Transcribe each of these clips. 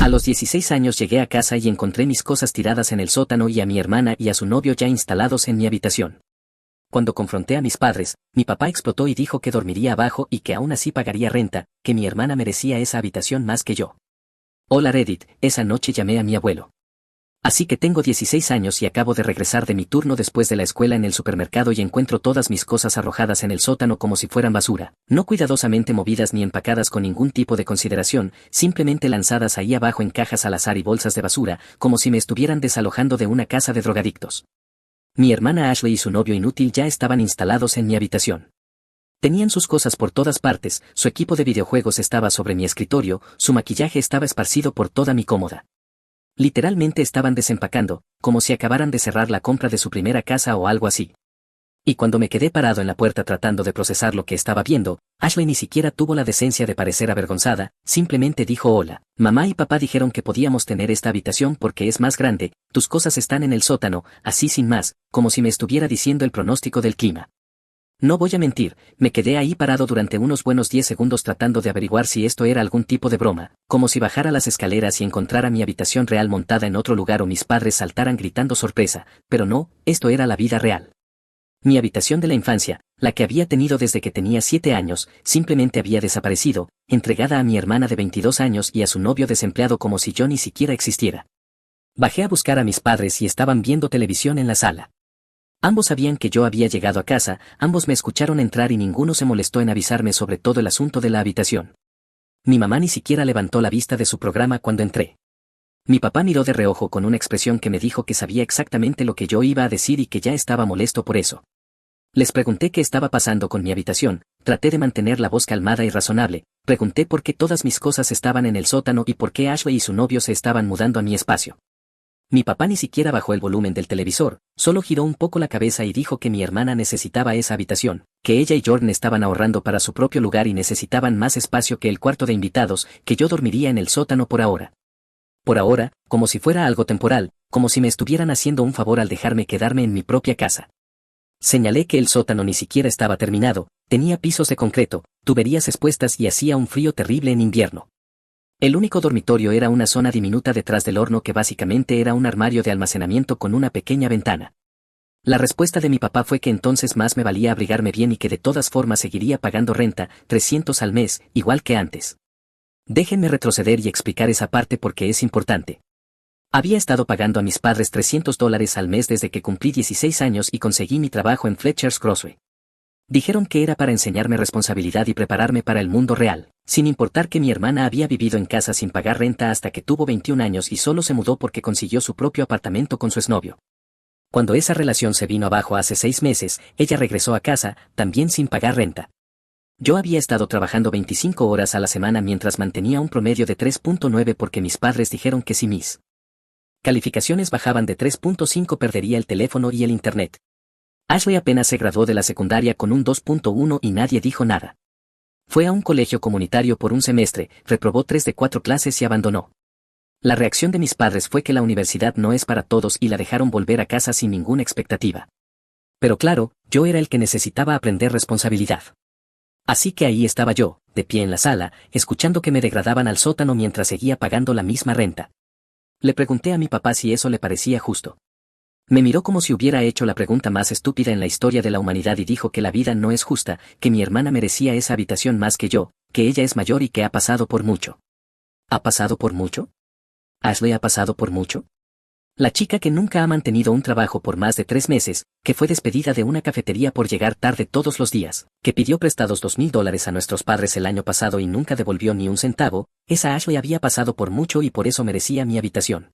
A los 16 años llegué a casa y encontré mis cosas tiradas en el sótano y a mi hermana y a su novio ya instalados en mi habitación. Cuando confronté a mis padres, mi papá explotó y dijo que dormiría abajo y que aún así pagaría renta, que mi hermana merecía esa habitación más que yo. Hola Reddit, esa noche llamé a mi abuelo. Así que tengo 16 años y acabo de regresar de mi turno después de la escuela en el supermercado y encuentro todas mis cosas arrojadas en el sótano como si fueran basura, no cuidadosamente movidas ni empacadas con ningún tipo de consideración, simplemente lanzadas ahí abajo en cajas al azar y bolsas de basura, como si me estuvieran desalojando de una casa de drogadictos. Mi hermana Ashley y su novio inútil ya estaban instalados en mi habitación. Tenían sus cosas por todas partes, su equipo de videojuegos estaba sobre mi escritorio, su maquillaje estaba esparcido por toda mi cómoda. Literalmente estaban desempacando, como si acabaran de cerrar la compra de su primera casa o algo así. Y cuando me quedé parado en la puerta tratando de procesar lo que estaba viendo, Ashley ni siquiera tuvo la decencia de parecer avergonzada, simplemente dijo hola, mamá y papá dijeron que podíamos tener esta habitación porque es más grande, tus cosas están en el sótano, así sin más, como si me estuviera diciendo el pronóstico del clima. No voy a mentir, me quedé ahí parado durante unos buenos 10 segundos tratando de averiguar si esto era algún tipo de broma, como si bajara las escaleras y encontrara mi habitación real montada en otro lugar o mis padres saltaran gritando sorpresa, pero no, esto era la vida real. Mi habitación de la infancia, la que había tenido desde que tenía 7 años, simplemente había desaparecido, entregada a mi hermana de 22 años y a su novio desempleado como si yo ni siquiera existiera. Bajé a buscar a mis padres y estaban viendo televisión en la sala. Ambos sabían que yo había llegado a casa, ambos me escucharon entrar y ninguno se molestó en avisarme sobre todo el asunto de la habitación. Mi mamá ni siquiera levantó la vista de su programa cuando entré. Mi papá miró de reojo con una expresión que me dijo que sabía exactamente lo que yo iba a decir y que ya estaba molesto por eso. Les pregunté qué estaba pasando con mi habitación, traté de mantener la voz calmada y razonable, pregunté por qué todas mis cosas estaban en el sótano y por qué Ashley y su novio se estaban mudando a mi espacio. Mi papá ni siquiera bajó el volumen del televisor, solo giró un poco la cabeza y dijo que mi hermana necesitaba esa habitación, que ella y Jordan estaban ahorrando para su propio lugar y necesitaban más espacio que el cuarto de invitados, que yo dormiría en el sótano por ahora. Por ahora, como si fuera algo temporal, como si me estuvieran haciendo un favor al dejarme quedarme en mi propia casa. Señalé que el sótano ni siquiera estaba terminado, tenía pisos de concreto, tuberías expuestas y hacía un frío terrible en invierno. El único dormitorio era una zona diminuta detrás del horno que básicamente era un armario de almacenamiento con una pequeña ventana. La respuesta de mi papá fue que entonces más me valía abrigarme bien y que de todas formas seguiría pagando renta, 300 al mes, igual que antes. Déjenme retroceder y explicar esa parte porque es importante. Había estado pagando a mis padres $300 al mes desde que cumplí 16 años y conseguí mi trabajo en Fletcher's Crossway. Dijeron que era para enseñarme responsabilidad y prepararme para el mundo real, sin importar que mi hermana había vivido en casa sin pagar renta hasta que tuvo 21 años y solo se mudó porque consiguió su propio apartamento con su exnovio. Cuando esa relación se vino abajo hace 6 meses, ella regresó a casa, también sin pagar renta. Yo había estado trabajando 25 horas a la semana mientras mantenía un promedio de 3.9 porque mis padres dijeron que si mis calificaciones bajaban de 3.5 perdería el teléfono y el internet. Ashley apenas se graduó de la secundaria con un 2.1 y nadie dijo nada. Fue a un colegio comunitario por un semestre, reprobó 3 de 4 clases y abandonó. La reacción de mis padres fue que la universidad no es para todos y la dejaron volver a casa sin ninguna expectativa. Pero claro, yo era el que necesitaba aprender responsabilidad. Así que ahí estaba yo, de pie en la sala, escuchando que me degradaban al sótano mientras seguía pagando la misma renta. Le pregunté a mi papá si eso le parecía justo. Me miró como si hubiera hecho la pregunta más estúpida en la historia de la humanidad y dijo que la vida no es justa, que mi hermana merecía esa habitación más que yo, que ella es mayor y que ha pasado por mucho. ¿Ha pasado por mucho? ¿Ashley ha pasado por mucho? La chica que nunca ha mantenido un trabajo por más de 3 meses, que fue despedida de una cafetería por llegar tarde todos los días, que pidió prestados $2,000 a nuestros padres el año pasado y nunca devolvió ni un centavo, esa Ashley había pasado por mucho y por eso merecía mi habitación.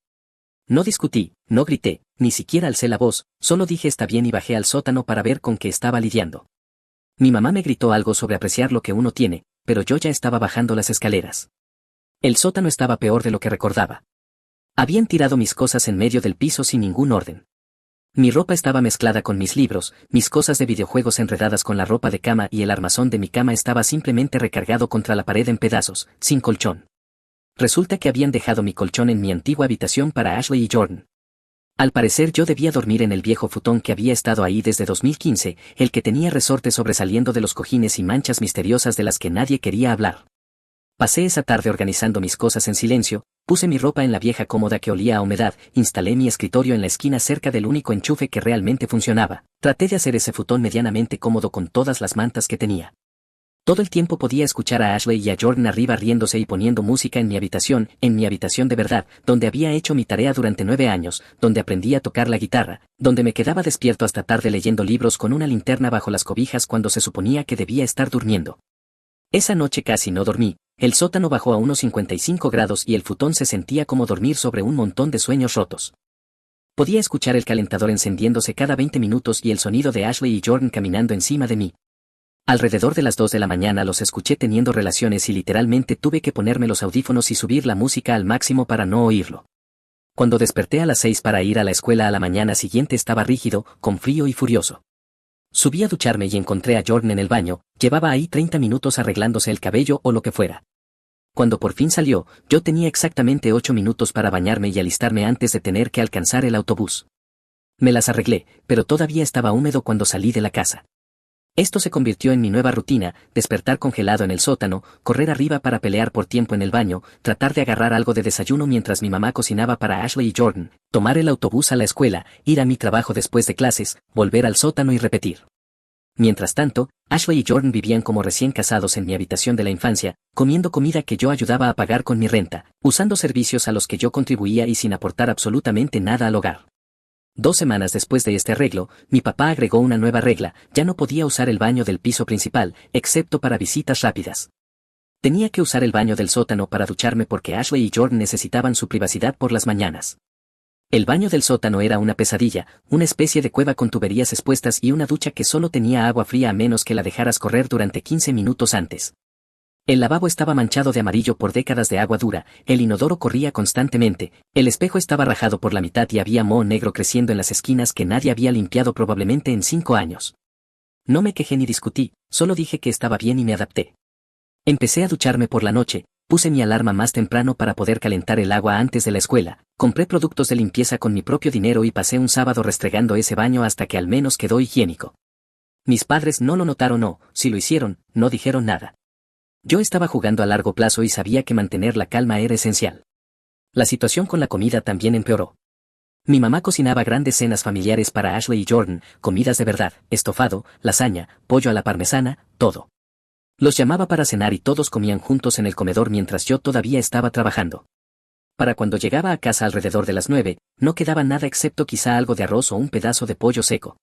No discutí, no grité, ni siquiera alcé la voz, solo dije está bien y bajé al sótano para ver con qué estaba lidiando. Mi mamá me gritó algo sobre apreciar lo que uno tiene, pero yo ya estaba bajando las escaleras. El sótano estaba peor de lo que recordaba. Habían tirado mis cosas en medio del piso sin ningún orden. Mi ropa estaba mezclada con mis libros, mis cosas de videojuegos enredadas con la ropa de cama y el armazón de mi cama estaba simplemente recargado contra la pared en pedazos, sin colchón. Resulta que habían dejado mi colchón en mi antigua habitación para Ashley y Jordan. Al parecer yo debía dormir en el viejo futón que había estado ahí desde 2015, el que tenía resortes sobresaliendo de los cojines y manchas misteriosas de las que nadie quería hablar. Pasé esa tarde organizando mis cosas en silencio, puse mi ropa en la vieja cómoda que olía a humedad, instalé mi escritorio en la esquina cerca del único enchufe que realmente funcionaba. Traté de hacer ese futón medianamente cómodo con todas las mantas que tenía. Todo el tiempo podía escuchar a Ashley y a Jordan arriba riéndose y poniendo música en mi habitación de verdad, donde había hecho mi tarea durante 9 años, donde aprendí a tocar la guitarra, donde me quedaba despierto hasta tarde leyendo libros con una linterna bajo las cobijas cuando se suponía que debía estar durmiendo. Esa noche casi no dormí, el sótano bajó a unos 55 grados y el futón se sentía como dormir sobre un montón de sueños rotos. Podía escuchar el calentador encendiéndose cada 20 minutos y el sonido de Ashley y Jordan caminando encima de mí. Alrededor de las 2 de la mañana los escuché teniendo relaciones y literalmente tuve que ponerme los audífonos y subir la música al máximo para no oírlo. Cuando desperté a las 6 para ir a la escuela a la mañana siguiente estaba rígido, con frío y furioso. Subí a ducharme y encontré a Jordan en el baño, llevaba ahí 30 minutos arreglándose el cabello o lo que fuera. Cuando por fin salió, yo tenía exactamente 8 minutos para bañarme y alistarme antes de tener que alcanzar el autobús. Me las arreglé, pero todavía estaba húmedo cuando salí de la casa. Esto se convirtió en mi nueva rutina, despertar congelado en el sótano, correr arriba para pelear por tiempo en el baño, tratar de agarrar algo de desayuno mientras mi mamá cocinaba para Ashley y Jordan, tomar el autobús a la escuela, ir a mi trabajo después de clases, volver al sótano y repetir. Mientras tanto, Ashley y Jordan vivían como recién casados en mi habitación de la infancia, comiendo comida que yo ayudaba a pagar con mi renta, usando servicios a los que yo contribuía y sin aportar absolutamente nada al hogar. 2 semanas después de este arreglo, mi papá agregó una nueva regla, ya no podía usar el baño del piso principal, excepto para visitas rápidas. Tenía que usar el baño del sótano para ducharme porque Ashley y Jordan necesitaban su privacidad por las mañanas. El baño del sótano era una pesadilla, una especie de cueva con tuberías expuestas y una ducha que solo tenía agua fría a menos que la dejaras correr durante 15 minutos antes. El lavabo estaba manchado de amarillo por décadas de agua dura, el inodoro corría constantemente, el espejo estaba rajado por la mitad y había moho negro creciendo en las esquinas que nadie había limpiado probablemente en 5 años. No me quejé ni discutí, solo dije que estaba bien y me adapté. Empecé a ducharme por la noche, puse mi alarma más temprano para poder calentar el agua antes de la escuela, compré productos de limpieza con mi propio dinero y pasé un sábado restregando ese baño hasta que al menos quedó higiénico. Mis padres no lo notaron o, si lo hicieron, no dijeron nada. Yo estaba jugando a largo plazo y sabía que mantener la calma era esencial. La situación con la comida también empeoró. Mi mamá cocinaba grandes cenas familiares para Ashley y Jordan, comidas de verdad, estofado, lasaña, pollo a la parmesana, todo. Los llamaba para cenar y todos comían juntos en el comedor mientras yo todavía estaba trabajando. Para cuando llegaba a casa alrededor de las 9, no quedaba nada excepto quizá algo de arroz o un pedazo de pollo seco.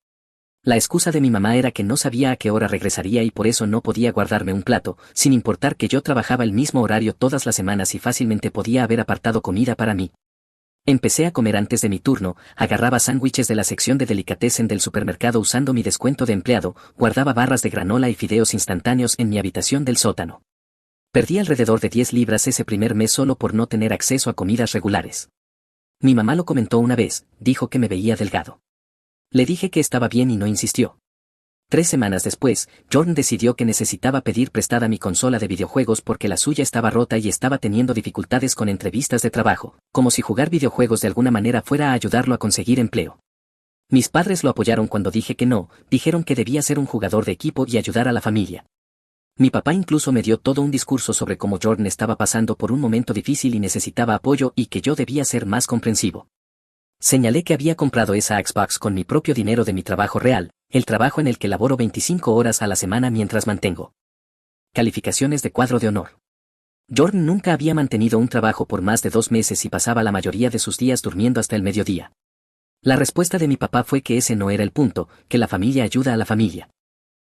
La excusa de mi mamá era que no sabía a qué hora regresaría y por eso no podía guardarme un plato, sin importar que yo trabajaba el mismo horario todas las semanas y fácilmente podía haber apartado comida para mí. Empecé a comer antes de mi turno, agarraba sándwiches de la sección de delicatessen del supermercado usando mi descuento de empleado, guardaba barras de granola y fideos instantáneos en mi habitación del sótano. Perdí alrededor de 10 libras ese primer mes solo por no tener acceso a comidas regulares. Mi mamá lo comentó una vez, dijo que me veía delgado. Le dije que estaba bien y no insistió. 3 semanas después, Jordan decidió que necesitaba pedir prestada mi consola de videojuegos porque la suya estaba rota y estaba teniendo dificultades con entrevistas de trabajo, como si jugar videojuegos de alguna manera fuera a ayudarlo a conseguir empleo. Mis padres lo apoyaron cuando dije que no, dijeron que debía ser un jugador de equipo y ayudar a la familia. Mi papá incluso me dio todo un discurso sobre cómo Jordan estaba pasando por un momento difícil y necesitaba apoyo y que yo debía ser más comprensivo. Señalé que había comprado esa Xbox con mi propio dinero de mi trabajo real, el trabajo en el que laboro 25 horas a la semana mientras mantengo calificaciones de cuadro de honor. Jordan nunca había mantenido un trabajo por más de 2 meses y pasaba la mayoría de sus días durmiendo hasta el mediodía. La respuesta de mi papá fue que ese no era el punto, que la familia ayuda a la familia.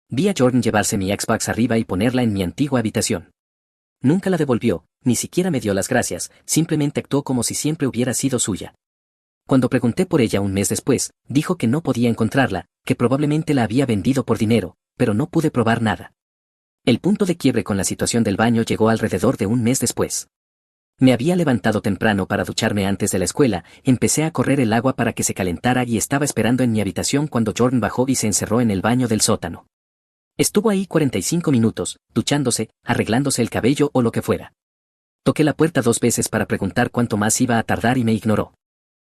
Vi a Jordan llevarse mi Xbox arriba y ponerla en mi antigua habitación. Nunca la devolvió, ni siquiera me dio las gracias, simplemente actuó como si siempre hubiera sido suya. Cuando pregunté por ella un mes después, dijo que no podía encontrarla, que probablemente la había vendido por dinero, pero no pude probar nada. El punto de quiebre con la situación del baño llegó alrededor de un mes después. Me había levantado temprano para ducharme antes de la escuela, empecé a correr el agua para que se calentara y estaba esperando en mi habitación cuando Jordan bajó y se encerró en el baño del sótano. Estuvo ahí 45 minutos, duchándose, arreglándose el cabello o lo que fuera. Toqué la puerta 2 veces para preguntar cuánto más iba a tardar y me ignoró.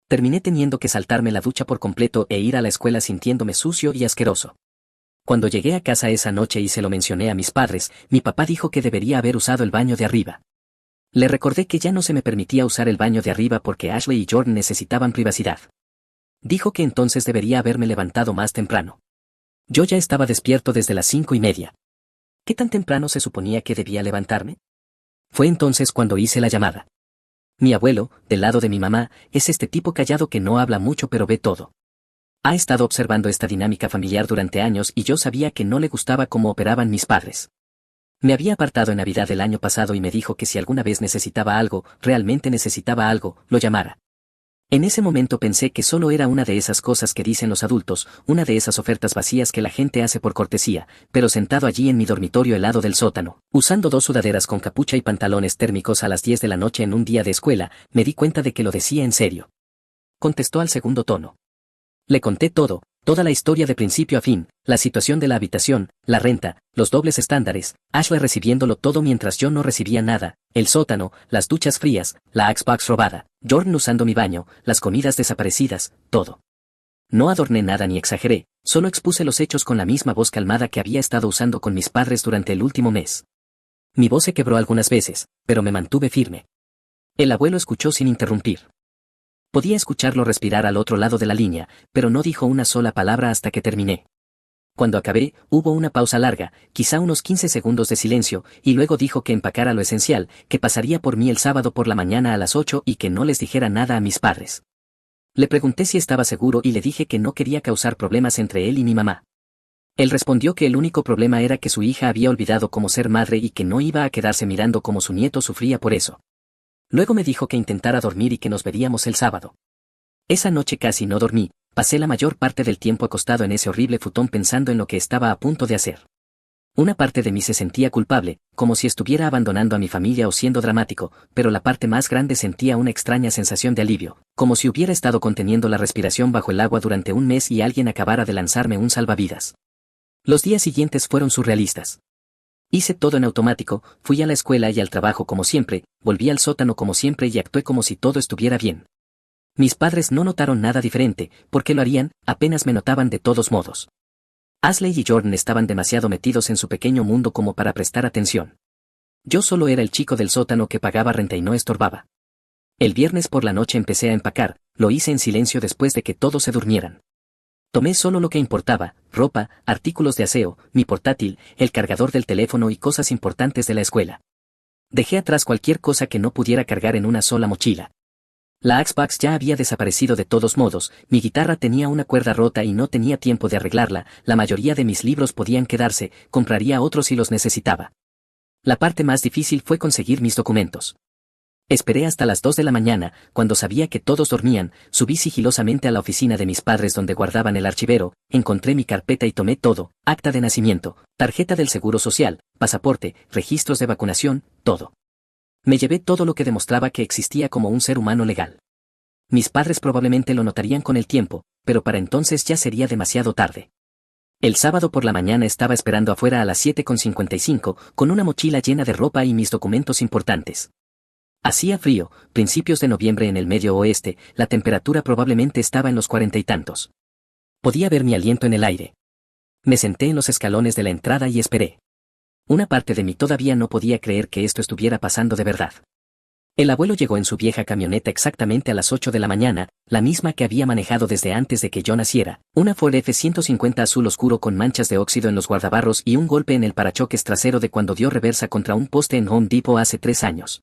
Terminé teniendo que saltarme la ducha por completo e ir a la escuela sintiéndome sucio y asqueroso. Cuando llegué a casa esa noche y se lo mencioné a mis padres, mi papá dijo que debería haber usado el baño de arriba. Le recordé que ya no se me permitía usar el baño de arriba porque Ashley y Jordan necesitaban privacidad. Dijo que entonces debería haberme levantado más temprano. Yo ya estaba despierto desde las 5:30. ¿Qué tan temprano se suponía que debía levantarme? Fue entonces cuando hice la llamada. Mi abuelo, del lado de mi mamá, es este tipo callado que no habla mucho pero ve todo. Ha estado observando esta dinámica familiar durante años y yo sabía que no le gustaba cómo operaban mis padres. Me había apartado en Navidad del año pasado y me dijo que si alguna vez necesitaba algo, realmente necesitaba algo, lo llamara. En ese momento pensé que solo era una de esas cosas que dicen los adultos, una de esas ofertas vacías que la gente hace por cortesía, pero sentado allí en mi dormitorio helado del sótano, usando 2 sudaderas con capucha y pantalones térmicos a las 10 de la noche en un día de escuela, me di cuenta de que lo decía en serio. Contestó al segundo tono. Le conté todo, toda la historia de principio a fin, la situación de la habitación, la renta, los dobles estándares, Ashley recibiéndolo todo mientras yo no recibía nada, el sótano, las duchas frías, la Xbox robada, Jordan usando mi baño, las comidas desaparecidas, todo. No adorné nada ni exageré, solo expuse los hechos con la misma voz calmada que había estado usando con mis padres durante el último mes. Mi voz se quebró algunas veces, pero me mantuve firme. El abuelo escuchó sin interrumpir. Podía escucharlo respirar al otro lado de la línea, pero no dijo una sola palabra hasta que terminé. Cuando acabé, hubo una pausa larga, quizá unos 15 segundos de silencio, y luego dijo que empacara lo esencial, que pasaría por mí el sábado por la mañana a las 8 y que no les dijera nada a mis padres. Le pregunté si estaba seguro y le dije que no quería causar problemas entre él y mi mamá. Él respondió que el único problema era que su hija había olvidado cómo ser madre y que no iba a quedarse mirando cómo su nieto sufría por eso. Luego me dijo que intentara dormir y que nos veríamos el sábado. Esa noche casi no dormí, pasé la mayor parte del tiempo acostado en ese horrible futón pensando en lo que estaba a punto de hacer. Una parte de mí se sentía culpable, como si estuviera abandonando a mi familia o siendo dramático, pero la parte más grande sentía una extraña sensación de alivio, como si hubiera estado conteniendo la respiración bajo el agua durante un mes y alguien acabara de lanzarme un salvavidas. Los días siguientes fueron surrealistas. Hice todo en automático, fui a la escuela y al trabajo como siempre, volví al sótano como siempre y actué como si todo estuviera bien. Mis padres no notaron nada diferente, porque lo harían, apenas me notaban de todos modos. Ashley y Jordan estaban demasiado metidos en su pequeño mundo como para prestar atención. Yo solo era el chico del sótano que pagaba renta y no estorbaba. El viernes por la noche empecé a empacar, lo hice en silencio después de que todos se durmieran. Tomé solo lo que importaba, ropa, artículos de aseo, mi portátil, el cargador del teléfono y cosas importantes de la escuela. Dejé atrás cualquier cosa que no pudiera cargar en una sola mochila. La Xbox ya había desaparecido de todos modos, mi guitarra tenía una cuerda rota y no tenía tiempo de arreglarla, la mayoría de mis libros podían quedarse, compraría otros si los necesitaba. La parte más difícil fue conseguir mis documentos. Esperé hasta las 2 de la mañana, cuando sabía que todos dormían, subí sigilosamente a la oficina de mis padres donde guardaban el archivero, encontré mi carpeta y tomé todo, acta de nacimiento, tarjeta del seguro social, pasaporte, registros de vacunación, todo. Me llevé todo lo que demostraba que existía como un ser humano legal. Mis padres probablemente lo notarían con el tiempo, pero para entonces ya sería demasiado tarde. El sábado por la mañana estaba esperando afuera a las 7:55, con una mochila llena de ropa y mis documentos importantes. Hacía frío, principios de noviembre en el medio oeste, la temperatura probablemente estaba en los 40 y tantos. Podía ver mi aliento en el aire. Me senté en los escalones de la entrada y esperé. Una parte de mí todavía no podía creer que esto estuviera pasando de verdad. El abuelo llegó en su vieja camioneta exactamente a las 8 de la mañana, la misma que había manejado desde antes de que yo naciera, una Ford F-150 azul oscuro con manchas de óxido en los guardabarros y un golpe en el parachoques trasero de cuando dio reversa contra un poste en Home Depot hace 3 años.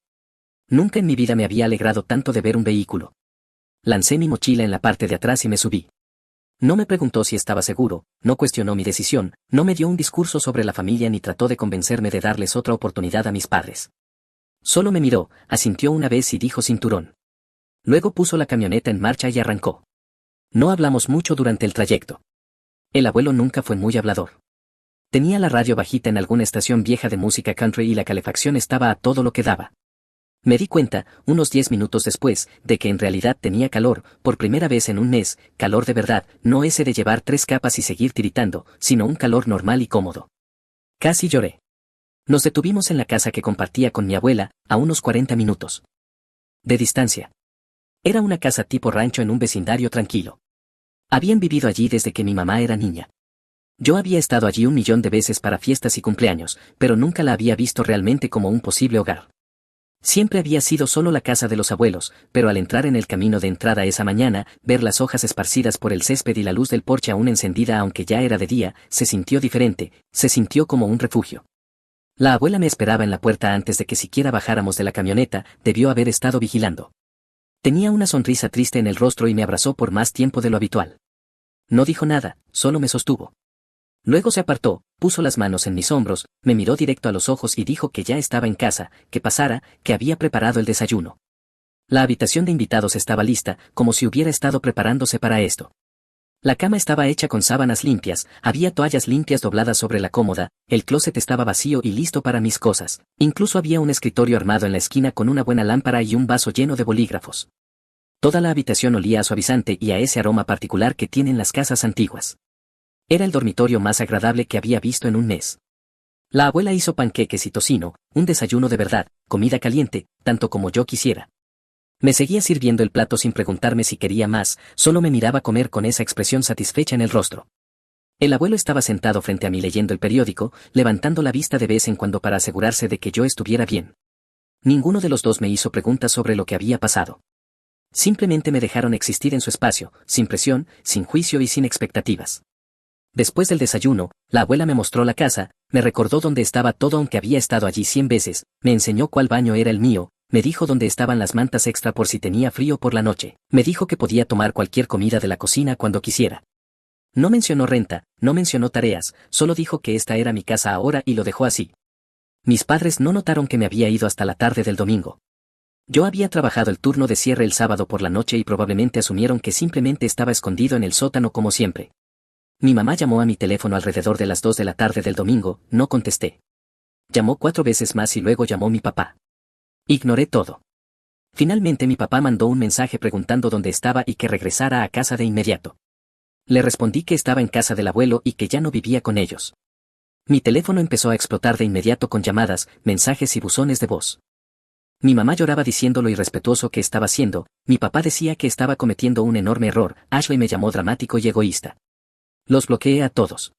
Nunca en mi vida me había alegrado tanto de ver un vehículo. Lancé mi mochila en la parte de atrás y me subí. No me preguntó si estaba seguro, no cuestionó mi decisión, no me dio un discurso sobre la familia ni trató de convencerme de darles otra oportunidad a mis padres. Solo me miró, asintió una vez y dijo cinturón. Luego puso la camioneta en marcha y arrancó. No hablamos mucho durante el trayecto. El abuelo nunca fue muy hablador. Tenía la radio bajita en alguna estación vieja de música country y la calefacción estaba a todo lo que daba. Me di cuenta, unos 10 minutos después, de que en realidad tenía calor, por primera vez en un mes, calor de verdad, no ese de llevar 3 capas y seguir tiritando, sino un calor normal y cómodo. Casi lloré. Nos detuvimos en la casa que compartía con mi abuela, a unos 40 minutos de distancia. Era una casa tipo rancho en un vecindario tranquilo. Habían vivido allí desde que mi mamá era niña. Yo había estado allí 1 millón de veces para fiestas y cumpleaños, pero nunca la había visto realmente como un posible hogar. Siempre había sido solo la casa de los abuelos, pero al entrar en el camino de entrada esa mañana, ver las hojas esparcidas por el césped y la luz del porche aún encendida aunque ya era de día, se sintió diferente, se sintió como un refugio. La abuela me esperaba en la puerta antes de que siquiera bajáramos de la camioneta, debió haber estado vigilando. Tenía una sonrisa triste en el rostro y me abrazó por más tiempo de lo habitual. No dijo nada, solo me sostuvo. Luego se apartó, puso las manos en mis hombros, me miró directo a los ojos y dijo que ya estaba en casa, que pasara, que había preparado el desayuno. La habitación de invitados estaba lista, como si hubiera estado preparándose para esto. La cama estaba hecha con sábanas limpias, había toallas limpias dobladas sobre la cómoda, el closet estaba vacío y listo para mis cosas, incluso había un escritorio armado en la esquina con una buena lámpara y un vaso lleno de bolígrafos. Toda la habitación olía a suavizante y a ese aroma particular que tienen las casas antiguas. Era el dormitorio más agradable que había visto en un mes. La abuela hizo panqueques y tocino, un desayuno de verdad, comida caliente, tanto como yo quisiera. Me seguía sirviendo el plato sin preguntarme si quería más, solo me miraba comer con esa expresión satisfecha en el rostro. El abuelo estaba sentado frente a mí leyendo el periódico, levantando la vista de vez en cuando para asegurarse de que yo estuviera bien. Ninguno de los dos me hizo preguntas sobre lo que había pasado. Simplemente me dejaron existir en su espacio, sin presión, sin juicio y sin expectativas. Después del desayuno, la abuela me mostró la casa, me recordó dónde estaba todo aunque había estado allí 100 veces, me enseñó cuál baño era el mío, me dijo dónde estaban las mantas extra por si tenía frío por la noche, me dijo que podía tomar cualquier comida de la cocina cuando quisiera. No mencionó renta, no mencionó tareas, solo dijo que esta era mi casa ahora y lo dejó así. Mis padres no notaron que me había ido hasta la tarde del domingo. Yo había trabajado el turno de cierre el sábado por la noche y probablemente asumieron que simplemente estaba escondido en el sótano como siempre. Mi mamá llamó a mi teléfono alrededor de las 2 de la tarde del domingo, no contesté. Llamó 4 veces más y luego llamó mi papá. Ignoré todo. Finalmente mi papá mandó un mensaje preguntando dónde estaba y que regresara a casa de inmediato. Le respondí que estaba en casa del abuelo y que ya no vivía con ellos. Mi teléfono empezó a explotar de inmediato con llamadas, mensajes y buzones de voz. Mi mamá lloraba diciendo lo irrespetuoso que estaba haciendo, mi papá decía que estaba cometiendo un enorme error, Ashley me llamó dramático y egoísta. Los bloqueé a todos.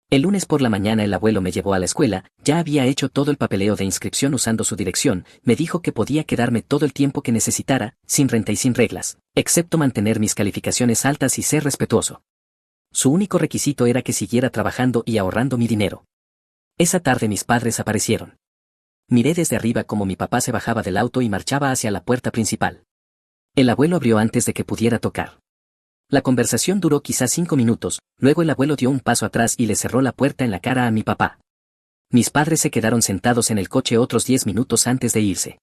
El lunes por la mañana el abuelo me llevó a la escuela, ya había hecho todo el papeleo de inscripción usando su dirección, me dijo que podía quedarme todo el tiempo que necesitara, sin renta y sin reglas, excepto mantener mis calificaciones altas y ser respetuoso. Su único requisito era que siguiera trabajando y ahorrando mi dinero. Esa tarde mis padres aparecieron. Miré desde arriba como mi papá se bajaba del auto y marchaba hacia la puerta principal. El abuelo abrió antes de que pudiera tocar. La conversación duró quizás 5 minutos, luego el abuelo dio un paso atrás y le cerró la puerta en la cara a mi papá. Mis padres se quedaron sentados en el coche otros 10 minutos antes de irse.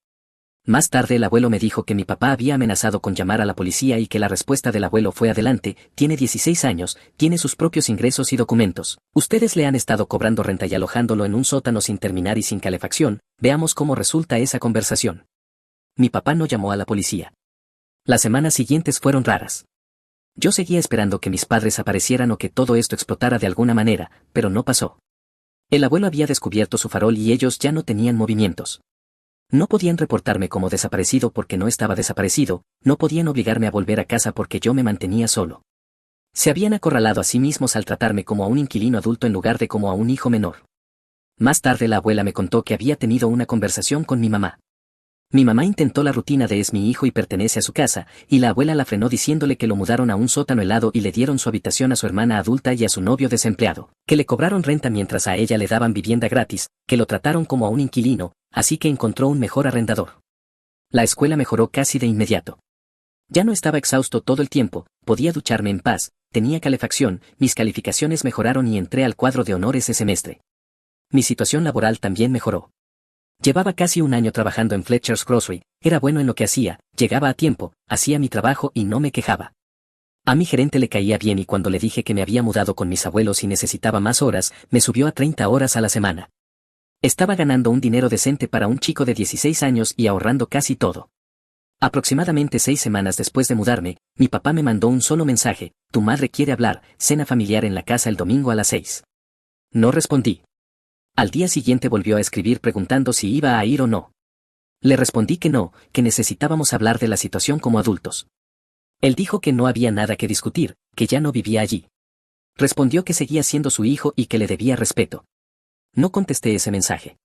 Más tarde el abuelo me dijo que mi papá había amenazado con llamar a la policía y que la respuesta del abuelo fue adelante, tiene 16 años, tiene sus propios ingresos y documentos. Ustedes le han estado cobrando renta y alojándolo en un sótano sin terminar y sin calefacción, veamos cómo resulta esa conversación. Mi papá no llamó a la policía. Las semanas siguientes fueron raras. Yo seguía esperando que mis padres aparecieran o que todo esto explotara de alguna manera, pero no pasó. El abuelo había descubierto su farol y ellos ya no tenían movimientos. No podían reportarme como desaparecido porque no estaba desaparecido, no podían obligarme a volver a casa porque yo me mantenía solo. Se habían acorralado a sí mismos al tratarme como a un inquilino adulto en lugar de como a un hijo menor. Más tarde la abuela me contó que había tenido una conversación con mi mamá. Mi mamá intentó la rutina de es mi hijo y pertenece a su casa, y la abuela la frenó diciéndole que lo mudaron a un sótano helado y le dieron su habitación a su hermana adulta y a su novio desempleado, que le cobraron renta mientras a ella le daban vivienda gratis, que lo trataron como a un inquilino, así que encontró un mejor arrendador. La escuela mejoró casi de inmediato. Ya no estaba exhausto todo el tiempo, podía ducharme en paz, tenía calefacción, mis calificaciones mejoraron y entré al cuadro de honor ese semestre. Mi situación laboral también mejoró. Llevaba casi un año trabajando en Fletcher's Grocery, era bueno en lo que hacía, llegaba a tiempo, hacía mi trabajo y no me quejaba. A mi gerente le caía bien y cuando le dije que me había mudado con mis abuelos y necesitaba más horas, me subió a 30 horas a la semana. Estaba ganando un dinero decente para un chico de 16 años y ahorrando casi todo. Aproximadamente 6 semanas después de mudarme, mi papá me mandó un solo mensaje: tu madre quiere hablar, cena familiar en la casa el domingo a las 6. No respondí. Al día siguiente volvió a escribir preguntando si iba a ir o no. Le respondí que no, que necesitábamos hablar de la situación como adultos. Él dijo que no había nada que discutir, que ya no vivía allí. Respondió que seguía siendo su hijo y que le debía respeto. No contesté ese mensaje.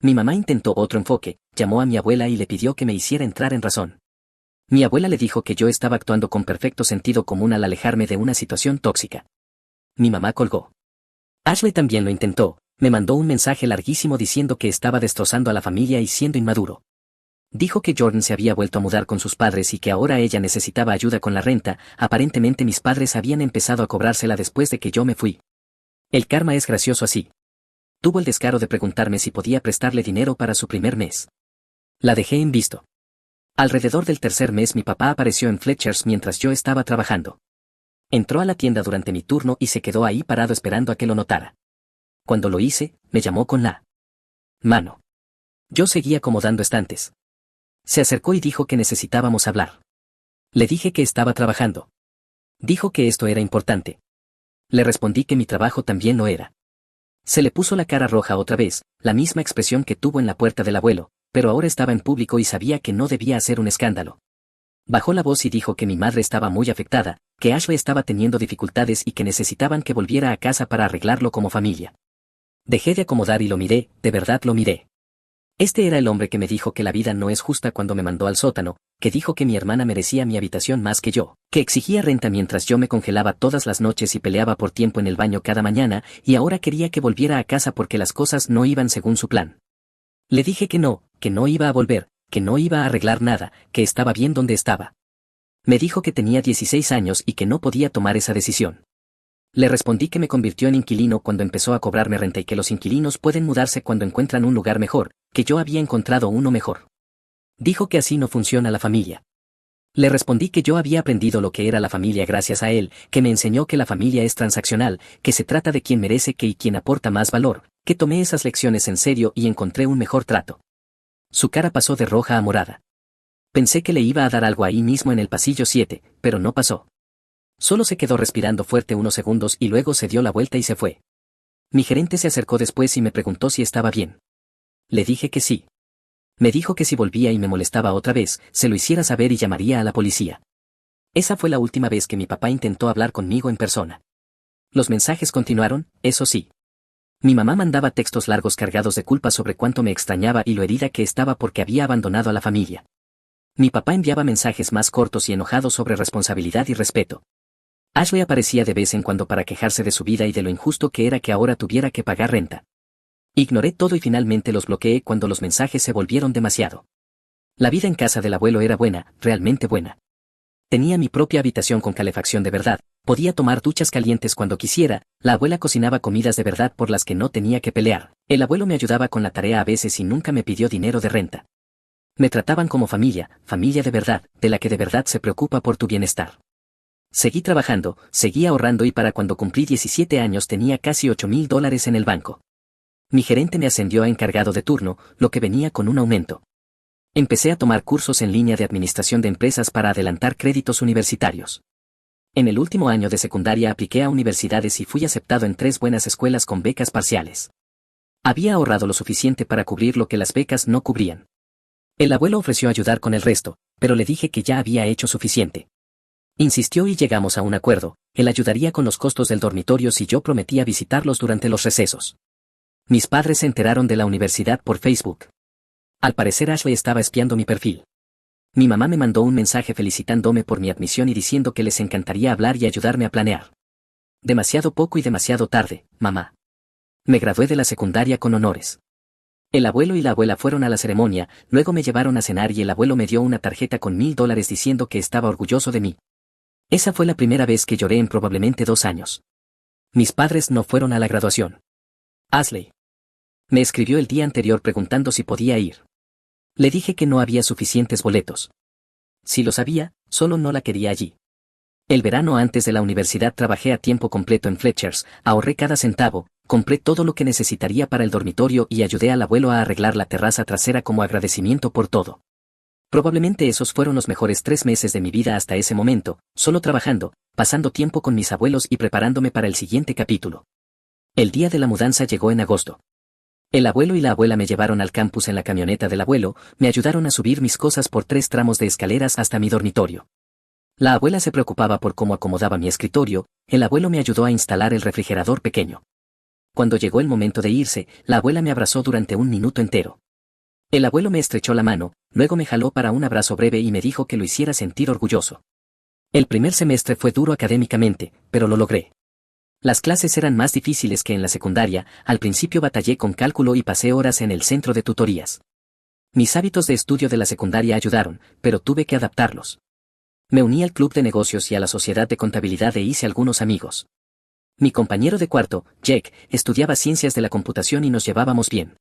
Mi mamá intentó otro enfoque, llamó a mi abuela y le pidió que me hiciera entrar en razón. Mi abuela le dijo que yo estaba actuando con perfecto sentido común al alejarme de una situación tóxica. Mi mamá colgó. Ashley también lo intentó, me mandó un mensaje larguísimo diciendo que estaba destrozando a la familia y siendo inmaduro. Dijo que Jordan se había vuelto a mudar con sus padres y que ahora ella necesitaba ayuda con la renta, aparentemente mis padres habían empezado a cobrársela después de que yo me fui. El karma es gracioso así. Tuvo el descaro de preguntarme si podía prestarle dinero para su primer mes. La dejé en visto. Alrededor del tercer mes mi papá apareció en Fletcher's mientras yo estaba trabajando. Entró a la tienda durante mi turno y se quedó ahí parado esperando a que lo notara. Cuando lo hice, me llamó con la mano. Yo seguía acomodando estantes. Se acercó y dijo que necesitábamos hablar. Le dije que estaba trabajando. Dijo que esto era importante. Le respondí que mi trabajo también lo era. Se le puso la cara roja otra vez, la misma expresión que tuvo en la puerta del abuelo, pero ahora estaba en público y sabía que no debía hacer un escándalo. Bajó la voz y dijo que mi madre estaba muy afectada, que Ashley estaba teniendo dificultades y que necesitaban que volviera a casa para arreglarlo como familia. Dejé de acomodar y lo miré, de verdad lo miré. Este era el hombre que me dijo que la vida no es justa cuando me mandó al sótano, que dijo que mi hermana merecía mi habitación más que yo, que exigía renta mientras yo me congelaba todas las noches y peleaba por tiempo en el baño cada mañana, y ahora quería que volviera a casa porque las cosas no iban según su plan. Le dije que no iba a volver, que no iba a arreglar nada, que estaba bien donde estaba. Me dijo que tenía 16 años y que no podía tomar esa decisión. Le respondí que me convirtió en inquilino cuando empezó a cobrarme renta y que los inquilinos pueden mudarse cuando encuentran un lugar mejor, que yo había encontrado uno mejor. Dijo que así no funciona la familia. Le respondí que yo había aprendido lo que era la familia gracias a él, que me enseñó que la familia es transaccional, que se trata de quien merece que y quien aporta más valor, que tomé esas lecciones en serio y encontré un mejor trato. Su cara pasó de roja a morada. Pensé que le iba a dar algo ahí mismo en el pasillo 7, pero no pasó. Solo se quedó respirando fuerte unos segundos y luego se dio la vuelta y se fue. Mi gerente se acercó después y me preguntó si estaba bien. Le dije que sí. Me dijo que si volvía y me molestaba otra vez, se lo hiciera saber y llamaría a la policía. Esa fue la última vez que mi papá intentó hablar conmigo en persona. Los mensajes continuaron, eso sí. Mi mamá mandaba textos largos cargados de culpa sobre cuánto me extrañaba y lo herida que estaba porque había abandonado a la familia. Mi papá enviaba mensajes más cortos y enojados sobre responsabilidad y respeto. Ashley aparecía de vez en cuando para quejarse de su vida y de lo injusto que era que ahora tuviera que pagar renta. Ignoré todo y finalmente los bloqueé cuando los mensajes se volvieron demasiado. La vida en casa del abuelo era buena, realmente buena. Tenía mi propia habitación con calefacción de verdad, podía tomar duchas calientes cuando quisiera, la abuela cocinaba comidas de verdad por las que no tenía que pelear, el abuelo me ayudaba con la tarea a veces y nunca me pidió dinero de renta. Me trataban como familia, familia de verdad, de la que de verdad se preocupa por tu bienestar. Seguí trabajando, seguí ahorrando y para cuando cumplí 17 años tenía casi $8,000 en el banco. Mi gerente me ascendió a encargado de turno, lo que venía con un aumento. Empecé a tomar cursos en línea de administración de empresas para adelantar créditos universitarios. En el último año de secundaria apliqué a universidades y fui aceptado en 3 buenas escuelas con becas parciales. Había ahorrado lo suficiente para cubrir lo que las becas no cubrían. El abuelo ofreció ayudar con el resto, pero le dije que ya había hecho suficiente. Insistió y llegamos a un acuerdo, él ayudaría con los costos del dormitorio si yo prometía visitarlos durante los recesos. Mis padres se enteraron de la universidad por Facebook. Al parecer Ashley estaba espiando mi perfil. Mi mamá me mandó un mensaje felicitándome por mi admisión y diciendo que les encantaría hablar y ayudarme a planear. Demasiado poco y demasiado tarde, mamá. Me gradué de la secundaria con honores. El abuelo y la abuela fueron a la ceremonia, luego me llevaron a cenar y el abuelo me dio una tarjeta con $1,000 diciendo que estaba orgulloso de mí. Esa fue la primera vez que lloré en probablemente 2 años. Mis padres no fueron a la graduación. Ashley me escribió el día anterior preguntando si podía ir. Le dije que no había suficientes boletos. Si lo sabía, solo no la quería allí. El verano antes de la universidad trabajé a tiempo completo en Fletcher's, ahorré cada centavo, compré todo lo que necesitaría para el dormitorio y ayudé al abuelo a arreglar la terraza trasera como agradecimiento por todo. Probablemente esos fueron los mejores 3 meses de mi vida hasta ese momento, solo trabajando, pasando tiempo con mis abuelos y preparándome para el siguiente capítulo. El día de la mudanza llegó en agosto. El abuelo y la abuela me llevaron al campus en la camioneta del abuelo, me ayudaron a subir mis cosas por 3 tramos de escaleras hasta mi dormitorio. La abuela se preocupaba por cómo acomodaba mi escritorio, el abuelo me ayudó a instalar el refrigerador pequeño. Cuando llegó el momento de irse, la abuela me abrazó durante un minuto entero. El abuelo me estrechó la mano, luego me jaló para un abrazo breve y me dijo que lo hiciera sentir orgulloso. El primer semestre fue duro académicamente, pero lo logré. Las clases eran más difíciles que en la secundaria, al principio batallé con cálculo y pasé horas en el centro de tutorías. Mis hábitos de estudio de la secundaria ayudaron, pero tuve que adaptarlos. Me uní al club de negocios y a la sociedad de contabilidad e hice algunos amigos. Mi compañero de cuarto, Jake, estudiaba ciencias de la computación y nos llevábamos bien.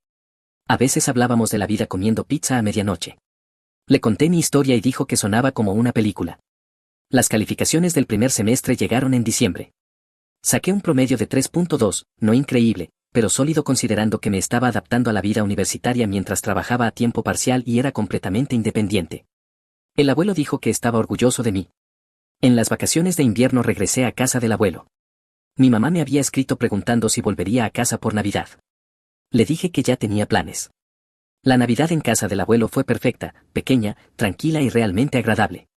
A veces hablábamos de la vida comiendo pizza a medianoche. Le conté mi historia y dijo que sonaba como una película. Las calificaciones del primer semestre llegaron en diciembre. Saqué un promedio de 3.2, no increíble, pero sólido considerando que me estaba adaptando a la vida universitaria mientras trabajaba a tiempo parcial y era completamente independiente. El abuelo dijo que estaba orgulloso de mí. En las vacaciones de invierno regresé a casa del abuelo. Mi mamá me había escrito preguntando si volvería a casa por Navidad. Le dije que ya tenía planes. La Navidad en casa del abuelo fue perfecta, pequeña, tranquila y realmente agradable.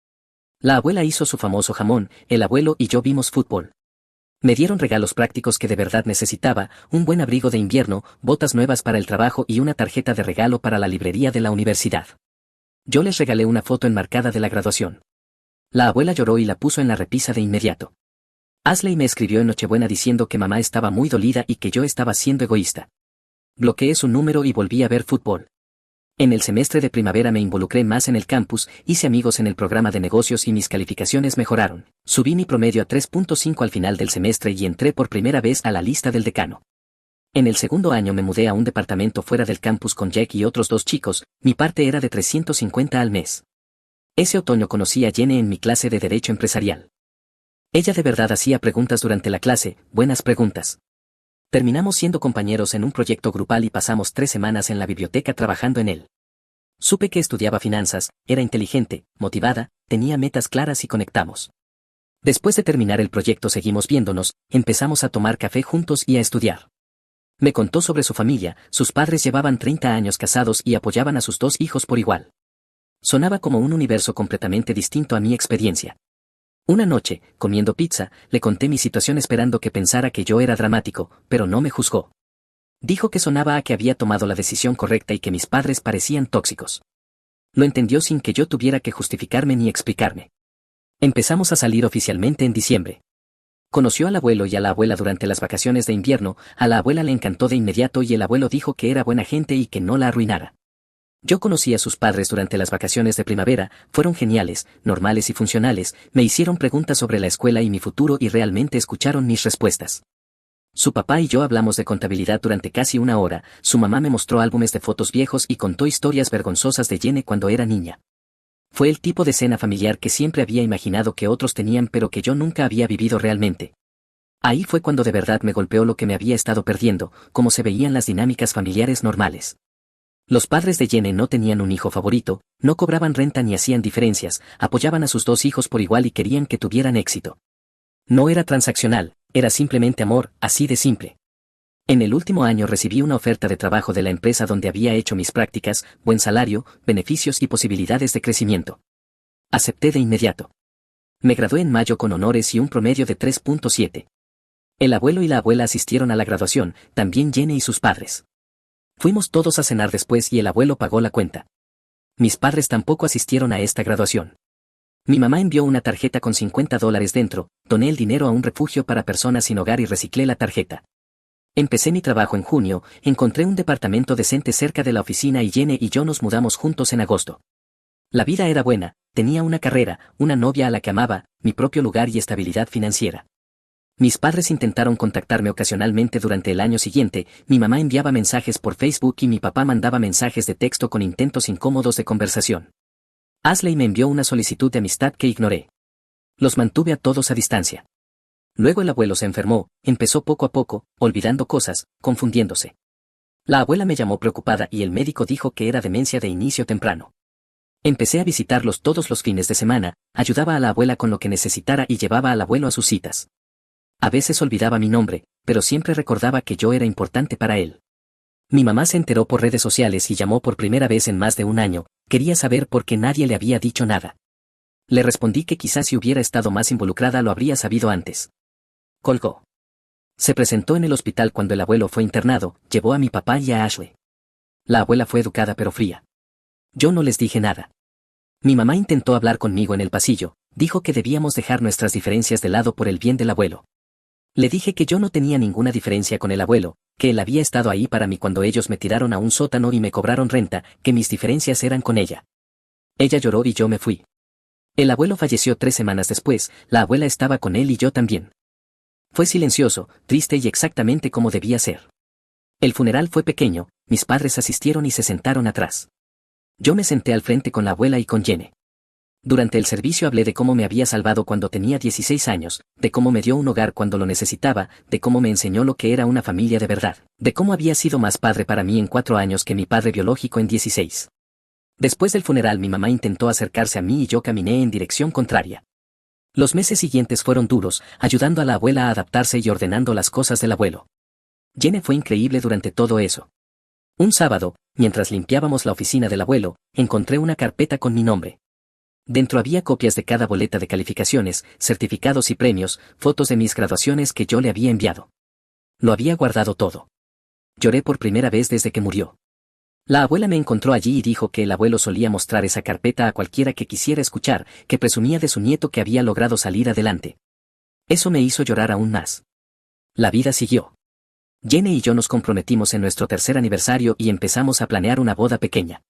La abuela hizo su famoso jamón, el abuelo y yo vimos fútbol. Me dieron regalos prácticos que de verdad necesitaba, un buen abrigo de invierno, botas nuevas para el trabajo y una tarjeta de regalo para la librería de la universidad. Yo les regalé una foto enmarcada de la graduación. La abuela lloró y la puso en la repisa de inmediato. Ashley me escribió en Nochebuena diciendo que mamá estaba muy dolida y que yo estaba siendo egoísta. Bloqueé su número y volví a ver fútbol. En el semestre de primavera me involucré más en el campus, hice amigos en el programa de negocios y mis calificaciones mejoraron. Subí mi promedio a 3.5 al final del semestre y entré por primera vez a la lista del decano. En el segundo año me mudé a un departamento fuera del campus con Jack y otros 2 chicos, mi parte era de 350 al mes. Ese otoño conocí a Jenny en mi clase de Derecho Empresarial. Ella de verdad hacía preguntas durante la clase, buenas preguntas. Terminamos siendo compañeros en un proyecto grupal y pasamos 3 semanas en la biblioteca trabajando en él. Supe que estudiaba finanzas, era inteligente, motivada, tenía metas claras y conectamos. Después de terminar el proyecto seguimos viéndonos, empezamos a tomar café juntos y a estudiar. Me contó sobre su familia, sus padres llevaban 30 años casados y apoyaban a sus 2 hijos por igual. Sonaba como un universo completamente distinto a mi experiencia. Una noche, comiendo pizza, le conté mi situación esperando que pensara que yo era dramático, pero no me juzgó. Dijo que sonaba a que había tomado la decisión correcta y que mis padres parecían tóxicos. Lo entendió sin que yo tuviera que justificarme ni explicarme. Empezamos a salir oficialmente en diciembre. Conoció al abuelo y a la abuela durante las vacaciones de invierno, a la abuela le encantó de inmediato y el abuelo dijo que era buena gente y que no la arruinara. Yo conocí a sus padres durante las vacaciones de primavera, fueron geniales, normales y funcionales, me hicieron preguntas sobre la escuela y mi futuro y realmente escucharon mis respuestas. Su papá y yo hablamos de contabilidad durante casi una hora, su mamá me mostró álbumes de fotos viejos y contó historias vergonzosas de Jenny cuando era niña. Fue el tipo de cena familiar que siempre había imaginado que otros tenían pero que yo nunca había vivido realmente. Ahí fue cuando de verdad me golpeó lo que me había estado perdiendo, cómo se veían las dinámicas familiares normales. Los padres de Jenny no tenían un hijo favorito, no cobraban renta ni hacían diferencias, apoyaban a sus 2 hijos por igual y querían que tuvieran éxito. No era transaccional, era simplemente amor, así de simple. En el último año recibí una oferta de trabajo de la empresa donde había hecho mis prácticas, buen salario, beneficios y posibilidades de crecimiento. Acepté de inmediato. Me gradué en mayo con honores y un promedio de 3.7. El abuelo y la abuela asistieron a la graduación, también Jenny y sus padres. Fuimos todos a cenar después y el abuelo pagó la cuenta. Mis padres tampoco asistieron a esta graduación. Mi mamá envió una tarjeta con $50 dentro, doné el dinero a un refugio para personas sin hogar y reciclé la tarjeta. Empecé mi trabajo en junio, encontré un departamento decente cerca de la oficina y Jenny y yo nos mudamos juntos en agosto. La vida era buena, tenía una carrera, una novia a la que amaba, mi propio lugar y estabilidad financiera. Mis padres intentaron contactarme ocasionalmente durante el año siguiente, mi mamá enviaba mensajes por Facebook y mi papá mandaba mensajes de texto con intentos incómodos de conversación. Ashley me envió una solicitud de amistad que ignoré. Los mantuve a todos a distancia. Luego el abuelo se enfermó, empezó poco a poco, olvidando cosas, confundiéndose. La abuela me llamó preocupada y el médico dijo que era demencia de inicio temprano. Empecé a visitarlos todos los fines de semana, ayudaba a la abuela con lo que necesitara y llevaba al abuelo a sus citas. A veces olvidaba mi nombre, pero siempre recordaba que yo era importante para él. Mi mamá se enteró por redes sociales y llamó por primera vez en más de un año, quería saber por qué nadie le había dicho nada. Le respondí que quizás si hubiera estado más involucrada lo habría sabido antes. Colgó. Se presentó en el hospital cuando el abuelo fue internado, llevó a mi papá y a Ashley. La abuela fue educada pero fría. Yo no les dije nada. Mi mamá intentó hablar conmigo en el pasillo, dijo que debíamos dejar nuestras diferencias de lado por el bien del abuelo. Le dije que yo no tenía ninguna diferencia con el abuelo, que él había estado ahí para mí cuando ellos me tiraron a un sótano y me cobraron renta, que mis diferencias eran con ella. Ella lloró y yo me fui. El abuelo falleció 3 semanas después, la abuela estaba con él y yo también. Fue silencioso, triste y exactamente como debía ser. El funeral fue pequeño, mis padres asistieron y se sentaron atrás. Yo me senté al frente con la abuela y con Jenny. Durante el servicio hablé de cómo me había salvado cuando tenía 16 años, de cómo me dio un hogar cuando lo necesitaba, de cómo me enseñó lo que era una familia de verdad, de cómo había sido más padre para mí en 4 años que mi padre biológico en 16. Después del funeral mi mamá intentó acercarse a mí y yo caminé en dirección contraria. Los meses siguientes fueron duros, ayudando a la abuela a adaptarse y ordenando las cosas del abuelo. Jenny fue increíble durante todo eso. Un sábado, mientras limpiábamos la oficina del abuelo, encontré una carpeta con mi nombre. Dentro había copias de cada boleta de calificaciones, certificados y premios, fotos de mis graduaciones que yo le había enviado. Lo había guardado todo. Lloré por primera vez desde que murió. La abuela me encontró allí y dijo que el abuelo solía mostrar esa carpeta a cualquiera que quisiera escuchar, que presumía de su nieto que había logrado salir adelante. Eso me hizo llorar aún más. La vida siguió. Jenny y yo nos comprometimos en nuestro 3er aniversario y empezamos a planear una boda pequeña.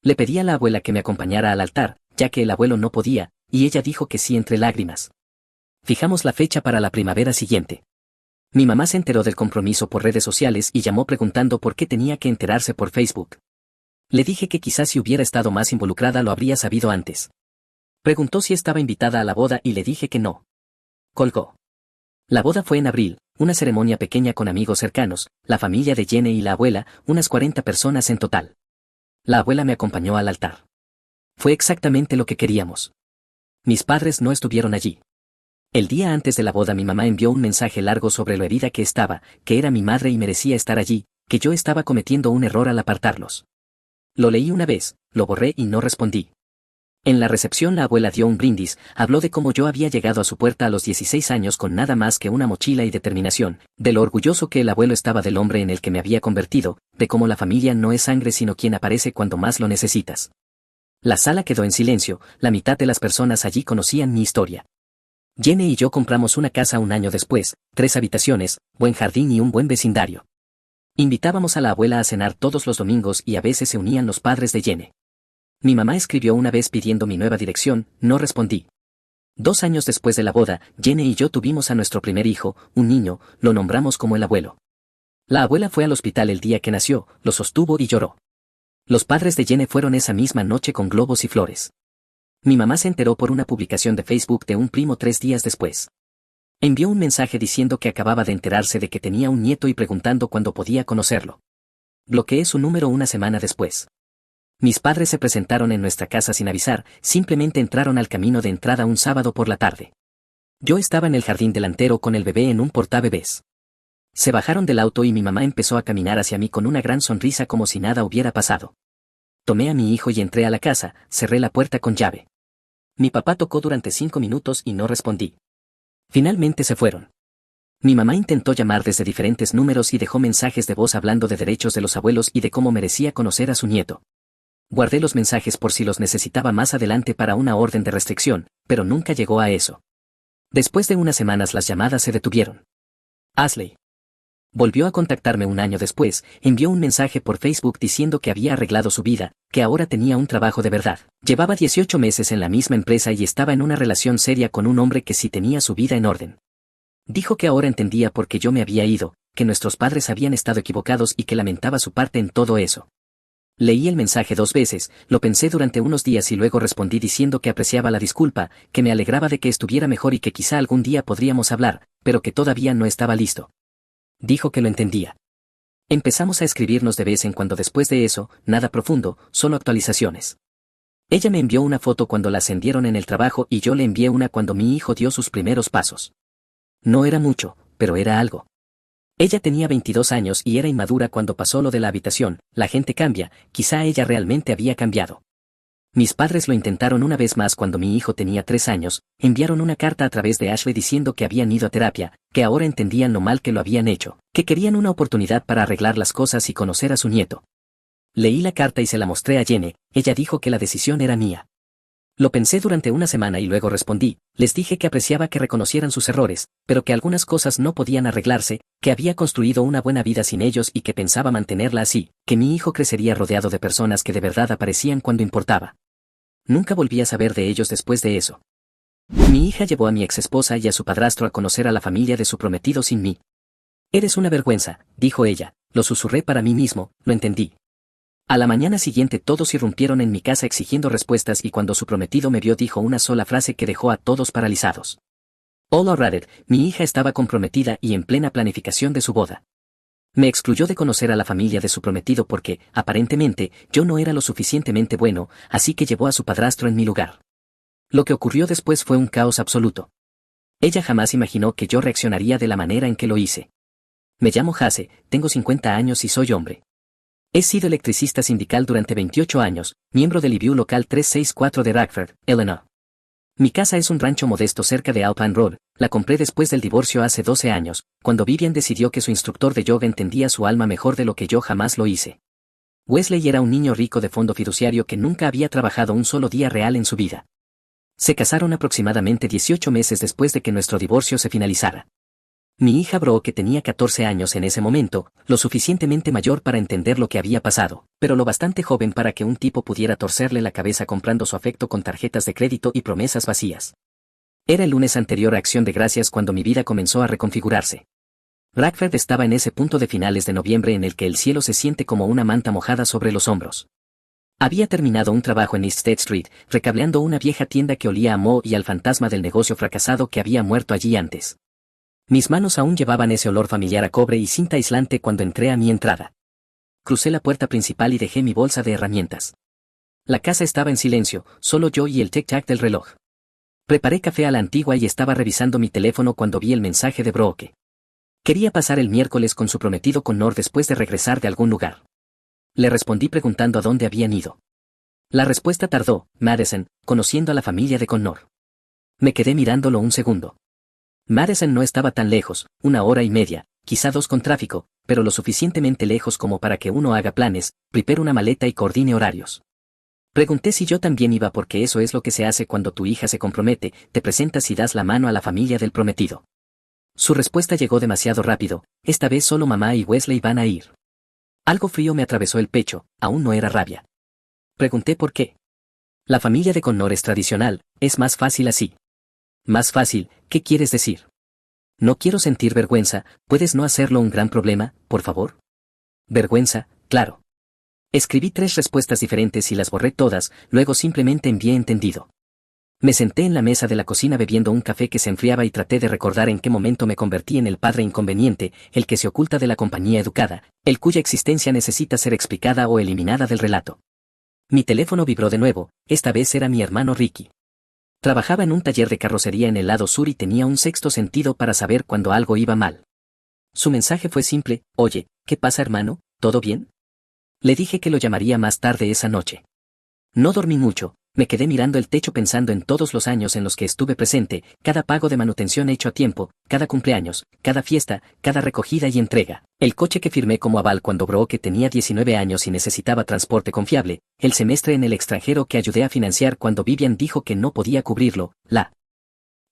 Le pedí a la abuela que me acompañara al altar, ya que el abuelo no podía, y ella dijo que sí entre lágrimas. Fijamos la fecha para la primavera siguiente. Mi mamá se enteró del compromiso por redes sociales y llamó preguntando por qué tenía que enterarse por Facebook. Le dije que quizás si hubiera estado más involucrada lo habría sabido antes. Preguntó si estaba invitada a la boda y le dije que no. Colgó. La boda fue en abril, una ceremonia pequeña con amigos cercanos, la familia de Jenny y la abuela, unas 40 personas en total. La abuela me acompañó al altar. Fue exactamente lo que queríamos. Mis padres no estuvieron allí. El día antes de la boda mi mamá envió un mensaje largo sobre lo herida que estaba, que era mi madre y merecía estar allí, que yo estaba cometiendo un error al apartarlos. Lo leí una vez, lo borré y no respondí. En la recepción la abuela dio un brindis, habló de cómo yo había llegado a su puerta a los 16 años con nada más que una mochila y determinación, de lo orgulloso que el abuelo estaba del hombre en el que me había convertido, de cómo la familia no es sangre sino quien aparece cuando más lo necesitas. La sala quedó en silencio, la mitad de las personas allí conocían mi historia. Jenny y yo compramos una casa un año después, 3 habitaciones, buen jardín y un buen vecindario. Invitábamos a la abuela a cenar todos los domingos y a veces se unían los padres de Jenny. Mi mamá escribió una vez pidiendo mi nueva dirección, no respondí. 2 años después de la boda, Jenny y yo tuvimos a nuestro primer hijo, un niño, lo nombramos como el abuelo. La abuela fue al hospital el día que nació, lo sostuvo y lloró. Los padres de Jenny fueron esa misma noche con globos y flores. Mi mamá se enteró por una publicación de Facebook de un primo 3 días después. Envió un mensaje diciendo que acababa de enterarse de que tenía un nieto y preguntando cuándo podía conocerlo. Bloqueé su número una semana después. Mis padres se presentaron en nuestra casa sin avisar, simplemente entraron al camino de entrada un sábado por la tarde. Yo estaba en el jardín delantero con el bebé en un portabebés. Se bajaron del auto y mi mamá empezó a caminar hacia mí con una gran sonrisa como si nada hubiera pasado. Tomé a mi hijo y entré a la casa, cerré la puerta con llave. Mi papá tocó durante 5 minutos y no respondí. Finalmente se fueron. Mi mamá intentó llamar desde diferentes números y dejó mensajes de voz hablando de derechos de los abuelos y de cómo merecía conocer a su nieto. Guardé los mensajes por si los necesitaba más adelante para una orden de restricción, pero nunca llegó a eso. Después de unas semanas las llamadas se detuvieron. Ashley volvió a contactarme un año después, envió un mensaje por Facebook diciendo que había arreglado su vida, que ahora tenía un trabajo de verdad. Llevaba 18 meses en la misma empresa y estaba en una relación seria con un hombre que sí tenía su vida en orden. Dijo que ahora entendía por qué yo me había ido, que nuestros padres habían estado equivocados y que lamentaba su parte en todo eso. Leí el mensaje 2 veces, lo pensé durante unos días y luego respondí diciendo que apreciaba la disculpa, que me alegraba de que estuviera mejor y que quizá algún día podríamos hablar, pero que todavía no estaba listo. Dijo que lo entendía. Empezamos a escribirnos de vez en cuando después de eso, nada profundo, solo actualizaciones. Ella me envió una foto cuando la ascendieron en el trabajo y yo le envié una cuando mi hijo dio sus primeros pasos. No era mucho, pero era algo. Ella tenía 22 años y era inmadura cuando pasó lo de la habitación, la gente cambia, quizá ella realmente había cambiado. Mis padres lo intentaron una vez más cuando mi hijo tenía 3 años, enviaron una carta a través de Ashley diciendo que habían ido a terapia, que ahora entendían lo mal que lo habían hecho, que querían una oportunidad para arreglar las cosas y conocer a su nieto. Leí la carta y se la mostré a Jenny, ella dijo que la decisión era mía. Lo pensé durante una semana y luego respondí, les dije que apreciaba que reconocieran sus errores, pero que algunas cosas no podían arreglarse, que había construido una buena vida sin ellos y que pensaba mantenerla así, que mi hijo crecería rodeado de personas que de verdad aparecían cuando importaba. Nunca volví a saber de ellos después de eso. Mi hija llevó a mi exesposa y a su padrastro a conocer a la familia de su prometido sin mí. Eres una vergüenza, dijo ella, lo susurré para mí mismo, lo entendí. A la mañana siguiente todos irrumpieron en mi casa exigiendo respuestas y cuando su prometido me vio dijo una sola frase que dejó a todos paralizados. All alright, mi hija estaba comprometida y en plena planificación de su boda. Me excluyó de conocer a la familia de su prometido porque, aparentemente, yo no era lo suficientemente bueno, así que llevó a su padrastro en mi lugar. Lo que ocurrió después fue un caos absoluto. Ella jamás imaginó que yo reaccionaría de la manera en que lo hice. Me llamo Hase, tengo 50 años y soy hombre. He sido electricista sindical durante 28 años, miembro del IBU local 364 de Rockford, Illinois. Mi casa es un rancho modesto cerca de Alpine Road, la compré después del divorcio hace 12 años, cuando Vivian decidió que su instructor de yoga entendía su alma mejor de lo que yo jamás lo hice. Wesley era un niño rico de fondo fiduciario que nunca había trabajado un solo día real en su vida. Se casaron aproximadamente 18 meses después de que nuestro divorcio se finalizara. Mi hija Brooke tenía 14 años en ese momento, lo suficientemente mayor para entender lo que había pasado, pero lo bastante joven para que un tipo pudiera torcerle la cabeza comprando su afecto con tarjetas de crédito y promesas vacías. Era el lunes anterior a Acción de Gracias cuando mi vida comenzó a reconfigurarse. Rockford estaba en ese punto de finales de noviembre en el que el cielo se siente como una manta mojada sobre los hombros. Había terminado un trabajo en East State Street, recableando una vieja tienda que olía a moho y al fantasma del negocio fracasado que había muerto allí antes. Mis manos aún llevaban ese olor familiar a cobre y cinta aislante cuando entré a mi entrada. Crucé la puerta principal y dejé mi bolsa de herramientas. La casa estaba en silencio, solo yo y el tic-tac del reloj. Preparé café a la antigua y estaba revisando mi teléfono cuando vi el mensaje de Brooke. Quería pasar el miércoles con su prometido Connor después de regresar de algún lugar. Le respondí preguntando a dónde habían ido. La respuesta tardó, Madison, conociendo a la familia de Connor. Me quedé mirándolo un segundo. Madison no estaba tan lejos, 1 hora y media, quizá 2 con tráfico, pero lo suficientemente lejos como para que uno haga planes, prepare una maleta y coordine horarios. Pregunté si yo también iba porque eso es lo que se hace cuando tu hija se compromete, te presentas y das la mano a la familia del prometido. Su respuesta llegó demasiado rápido, esta vez solo mamá y Wesley van a ir. Algo frío me atravesó el pecho, aún no era rabia. Pregunté por qué. La familia de Connor es tradicional, es más fácil así. Más fácil, ¿qué quieres decir? No quiero sentir vergüenza, ¿puedes no hacerlo un gran problema, por favor? Vergüenza, claro. Escribí 3 respuestas diferentes y las borré todas, luego simplemente envié entendido. Me senté en la mesa de la cocina bebiendo un café que se enfriaba y traté de recordar en qué momento me convertí en el padre inconveniente, el que se oculta de la compañía educada, el cuya existencia necesita ser explicada o eliminada del relato. Mi teléfono vibró de nuevo, esta vez era mi hermano Ricky. Trabajaba en un taller de carrocería en el lado sur y tenía un sexto sentido para saber cuando algo iba mal. Su mensaje fue simple, oye, ¿qué pasa hermano? ¿Todo bien? Le dije que lo llamaría más tarde esa noche. No dormí mucho, me quedé mirando el techo pensando en todos los años en los que estuve presente, cada pago de manutención hecho a tiempo, cada cumpleaños, cada fiesta, cada recogida y entrega, el coche que firmé como aval cuando Brooke tenía 19 años y necesitaba transporte confiable, el semestre en el extranjero que ayudé a financiar cuando Vivian dijo que no podía cubrirlo, la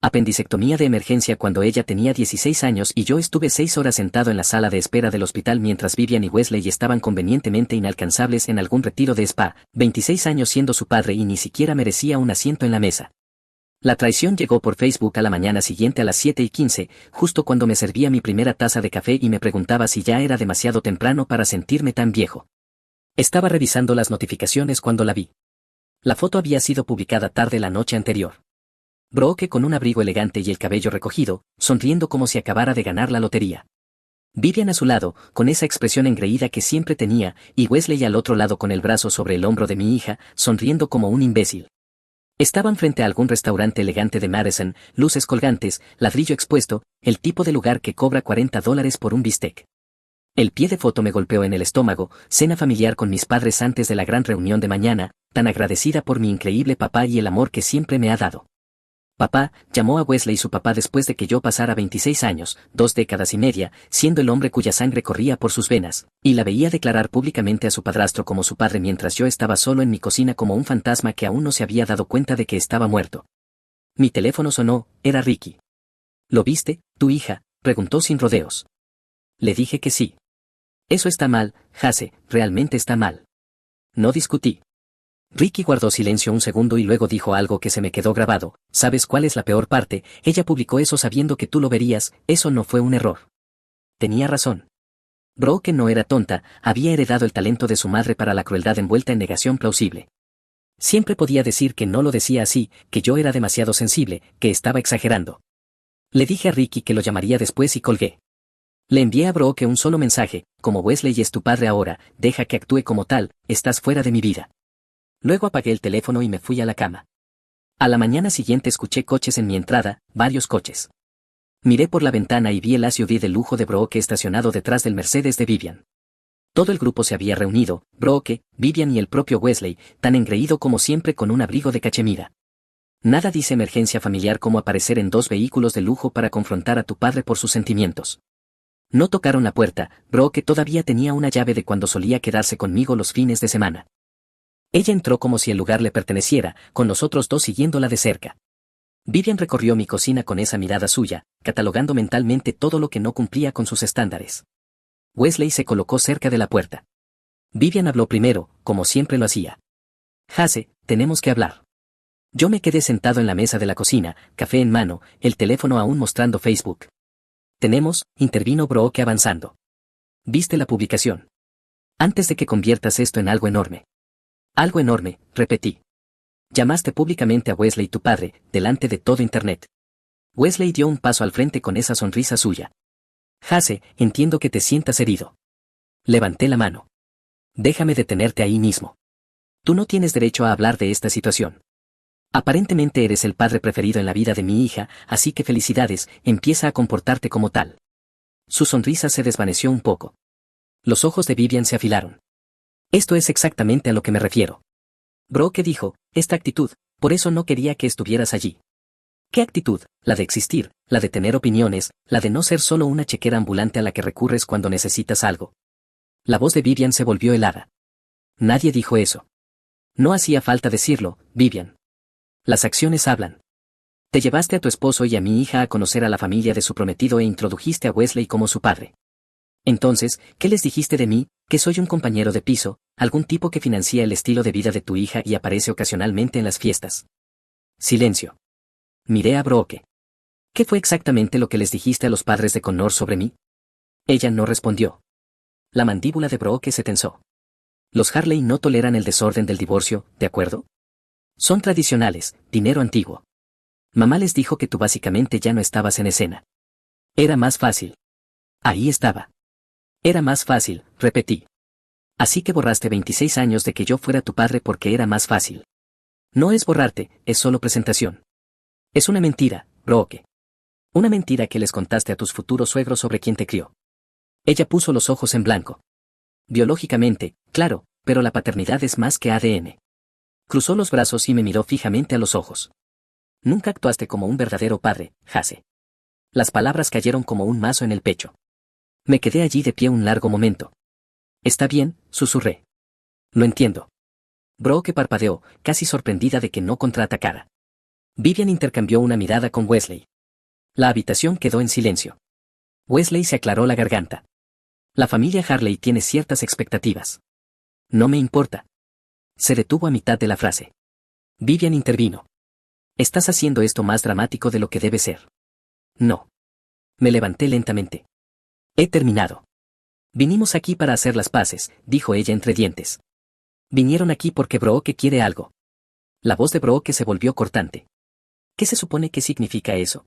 apendicectomía de emergencia cuando ella tenía 16 años y yo estuve 6 horas sentado en la sala de espera del hospital mientras Vivian y Wesley estaban convenientemente inalcanzables en algún retiro de spa, 26 años siendo su padre y ni siquiera merecía un asiento en la mesa. La traición llegó por Facebook a la mañana siguiente a las 7:15, justo cuando me servía mi primera taza de café y me preguntaba si ya era demasiado temprano para sentirme tan viejo. Estaba revisando las notificaciones cuando la vi. La foto había sido publicada tarde la noche anterior. Brooke con un abrigo elegante y el cabello recogido, sonriendo como si acabara de ganar la lotería. Vivian a su lado, con esa expresión engreída que siempre tenía, y Wesley al otro lado con el brazo sobre el hombro de mi hija, sonriendo como un imbécil. Estaban frente a algún restaurante elegante de Madison, luces colgantes, ladrillo expuesto, el tipo de lugar que cobra $40 por un bistec. El pie de foto me golpeó en el estómago, cena familiar con mis padres antes de la gran reunión de mañana, tan agradecida por mi increíble papá y el amor que siempre me ha dado. Papá, llamó a Wesley su papá después de que yo pasara 26 años, 2 décadas y media, siendo el hombre cuya sangre corría por sus venas, y la veía declarar públicamente a su padrastro como su padre mientras yo estaba solo en mi cocina como un fantasma que aún no se había dado cuenta de que estaba muerto. Mi teléfono sonó, era Ricky. ¿Lo viste, tu hija?, preguntó sin rodeos. Le dije que sí. Eso está mal, Jase, realmente está mal. No discutí. Ricky guardó silencio un segundo y luego dijo algo que se me quedó grabado. ¿Sabes cuál es la peor parte? Ella publicó eso sabiendo que tú lo verías, eso no fue un error. Tenía razón. Brooke no era tonta, había heredado el talento de su madre para la crueldad envuelta en negación plausible. Siempre podía decir que no lo decía así, que yo era demasiado sensible, que estaba exagerando. Le dije a Ricky que lo llamaría después y colgué. Le envié a Brooke un solo mensaje: como Wesley es tu padre ahora, deja que actúe como tal, estás fuera de mi vida. Luego apagué el teléfono y me fui a la cama. A la mañana siguiente escuché coches en mi entrada, varios coches. Miré por la ventana y vi el SUV de lujo de Brooke estacionado detrás del Mercedes de Vivian. Todo el grupo se había reunido, Brooke, Vivian y el propio Wesley, tan engreído como siempre con un abrigo de cachemira. Nada dice emergencia familiar como aparecer en 2 vehículos de lujo para confrontar a tu padre por sus sentimientos. No tocaron la puerta, Brooke todavía tenía una llave de cuando solía quedarse conmigo los fines de semana. Ella entró como si el lugar le perteneciera, con los otros dos siguiéndola de cerca. Vivian recorrió mi cocina con esa mirada suya, catalogando mentalmente todo lo que no cumplía con sus estándares. Wesley se colocó cerca de la puerta. Vivian habló primero, como siempre lo hacía. Jase, tenemos que hablar. Yo me quedé sentado en la mesa de la cocina, café en mano, el teléfono aún mostrando Facebook. Intervino Brooke avanzando. ¿Viste la publicación? Antes de que conviertas esto en algo enorme. Algo enorme, repetí. Llamaste públicamente a Wesley tu padre, delante de todo Internet. Wesley dio un paso al frente con esa sonrisa suya. Jase, entiendo que te sientas herido. Levanté la mano. Déjame detenerte ahí mismo. Tú no tienes derecho a hablar de esta situación. Aparentemente eres el padre preferido en la vida de mi hija, así que felicidades, empieza a comportarte como tal. Su sonrisa se desvaneció un poco. Los ojos de Vivian se afilaron. Esto es exactamente a lo que me refiero. Brooke dijo, esta actitud, por eso no quería que estuvieras allí. ¿Qué actitud? La de existir, la de tener opiniones, la de no ser solo una chequera ambulante a la que recurres cuando necesitas algo. La voz de Vivian se volvió helada. Nadie dijo eso. No hacía falta decirlo, Vivian. Las acciones hablan. Te llevaste a tu esposo y a mi hija a conocer a la familia de su prometido e introdujiste a Wesley como su padre. Entonces, ¿qué les dijiste de mí? Que soy un compañero de piso, algún tipo que financia el estilo de vida de tu hija y aparece ocasionalmente en las fiestas. Silencio. Miré a Brooke. ¿Qué fue exactamente lo que les dijiste a los padres de Connor sobre mí? Ella no respondió. La mandíbula de Brooke se tensó. Los Harley no toleran el desorden del divorcio, ¿de acuerdo? Son tradicionales, dinero antiguo. Mamá les dijo que tú básicamente ya no estabas en escena. Era más fácil. Ahí estaba. Era más fácil, repetí. Así que borraste 26 años de que yo fuera tu padre porque era más fácil. No es borrarte, es solo presentación. Es una mentira, Brooke. Una mentira que les contaste a tus futuros suegros sobre quién te crió. Ella puso los ojos en blanco. Biológicamente, claro, pero la paternidad es más que ADN. Cruzó los brazos y me miró fijamente a los ojos. Nunca actuaste como un verdadero padre, Jase. Las palabras cayeron como un mazo en el pecho. Me quedé allí de pie un largo momento. Está bien, susurré. Lo entiendo. Brooke parpadeó, casi sorprendida de que no contraatacara. Vivian intercambió una mirada con Wesley. La habitación quedó en silencio. Wesley se aclaró la garganta. La familia Harley tiene ciertas expectativas. No me importa. Se detuvo a mitad de la frase. Vivian intervino. Estás haciendo esto más dramático de lo que debe ser. No. Me levanté lentamente. He terminado. Vinimos aquí para hacer las paces, dijo ella entre dientes. Vinieron aquí porque Brooke quiere algo. La voz de Brooke se volvió cortante. ¿Qué se supone que significa eso?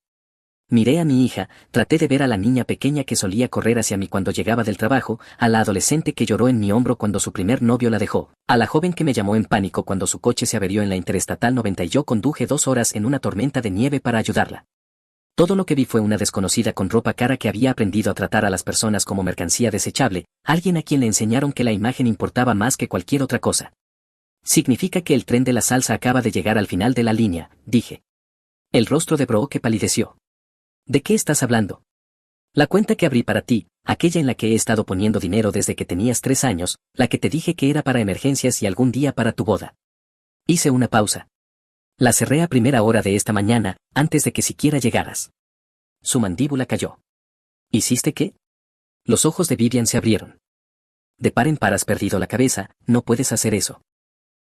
Miré a mi hija, traté de ver a la niña pequeña que solía correr hacia mí cuando llegaba del trabajo, a la adolescente que lloró en mi hombro cuando su primer novio la dejó, a la joven que me llamó en pánico cuando su coche se averió en la Interestatal 90 y yo conduje 2 horas en una tormenta de nieve para ayudarla. Todo lo que vi fue una desconocida con ropa cara que había aprendido a tratar a las personas como mercancía desechable, alguien a quien le enseñaron que la imagen importaba más que cualquier otra cosa. Significa que el tren de la salsa acaba de llegar al final de la línea, dije. El rostro de Brooke palideció. ¿De qué estás hablando? La cuenta que abrí para ti, aquella en la que he estado poniendo dinero desde que tenías 3 años, la que te dije que era para emergencias y algún día para tu boda. Hice una pausa. La cerré a primera hora de esta mañana, antes de que siquiera llegaras. Su mandíbula cayó. ¿Hiciste qué? Los ojos de Vivian se abrieron. De par en par has perdido la cabeza, no puedes hacer eso.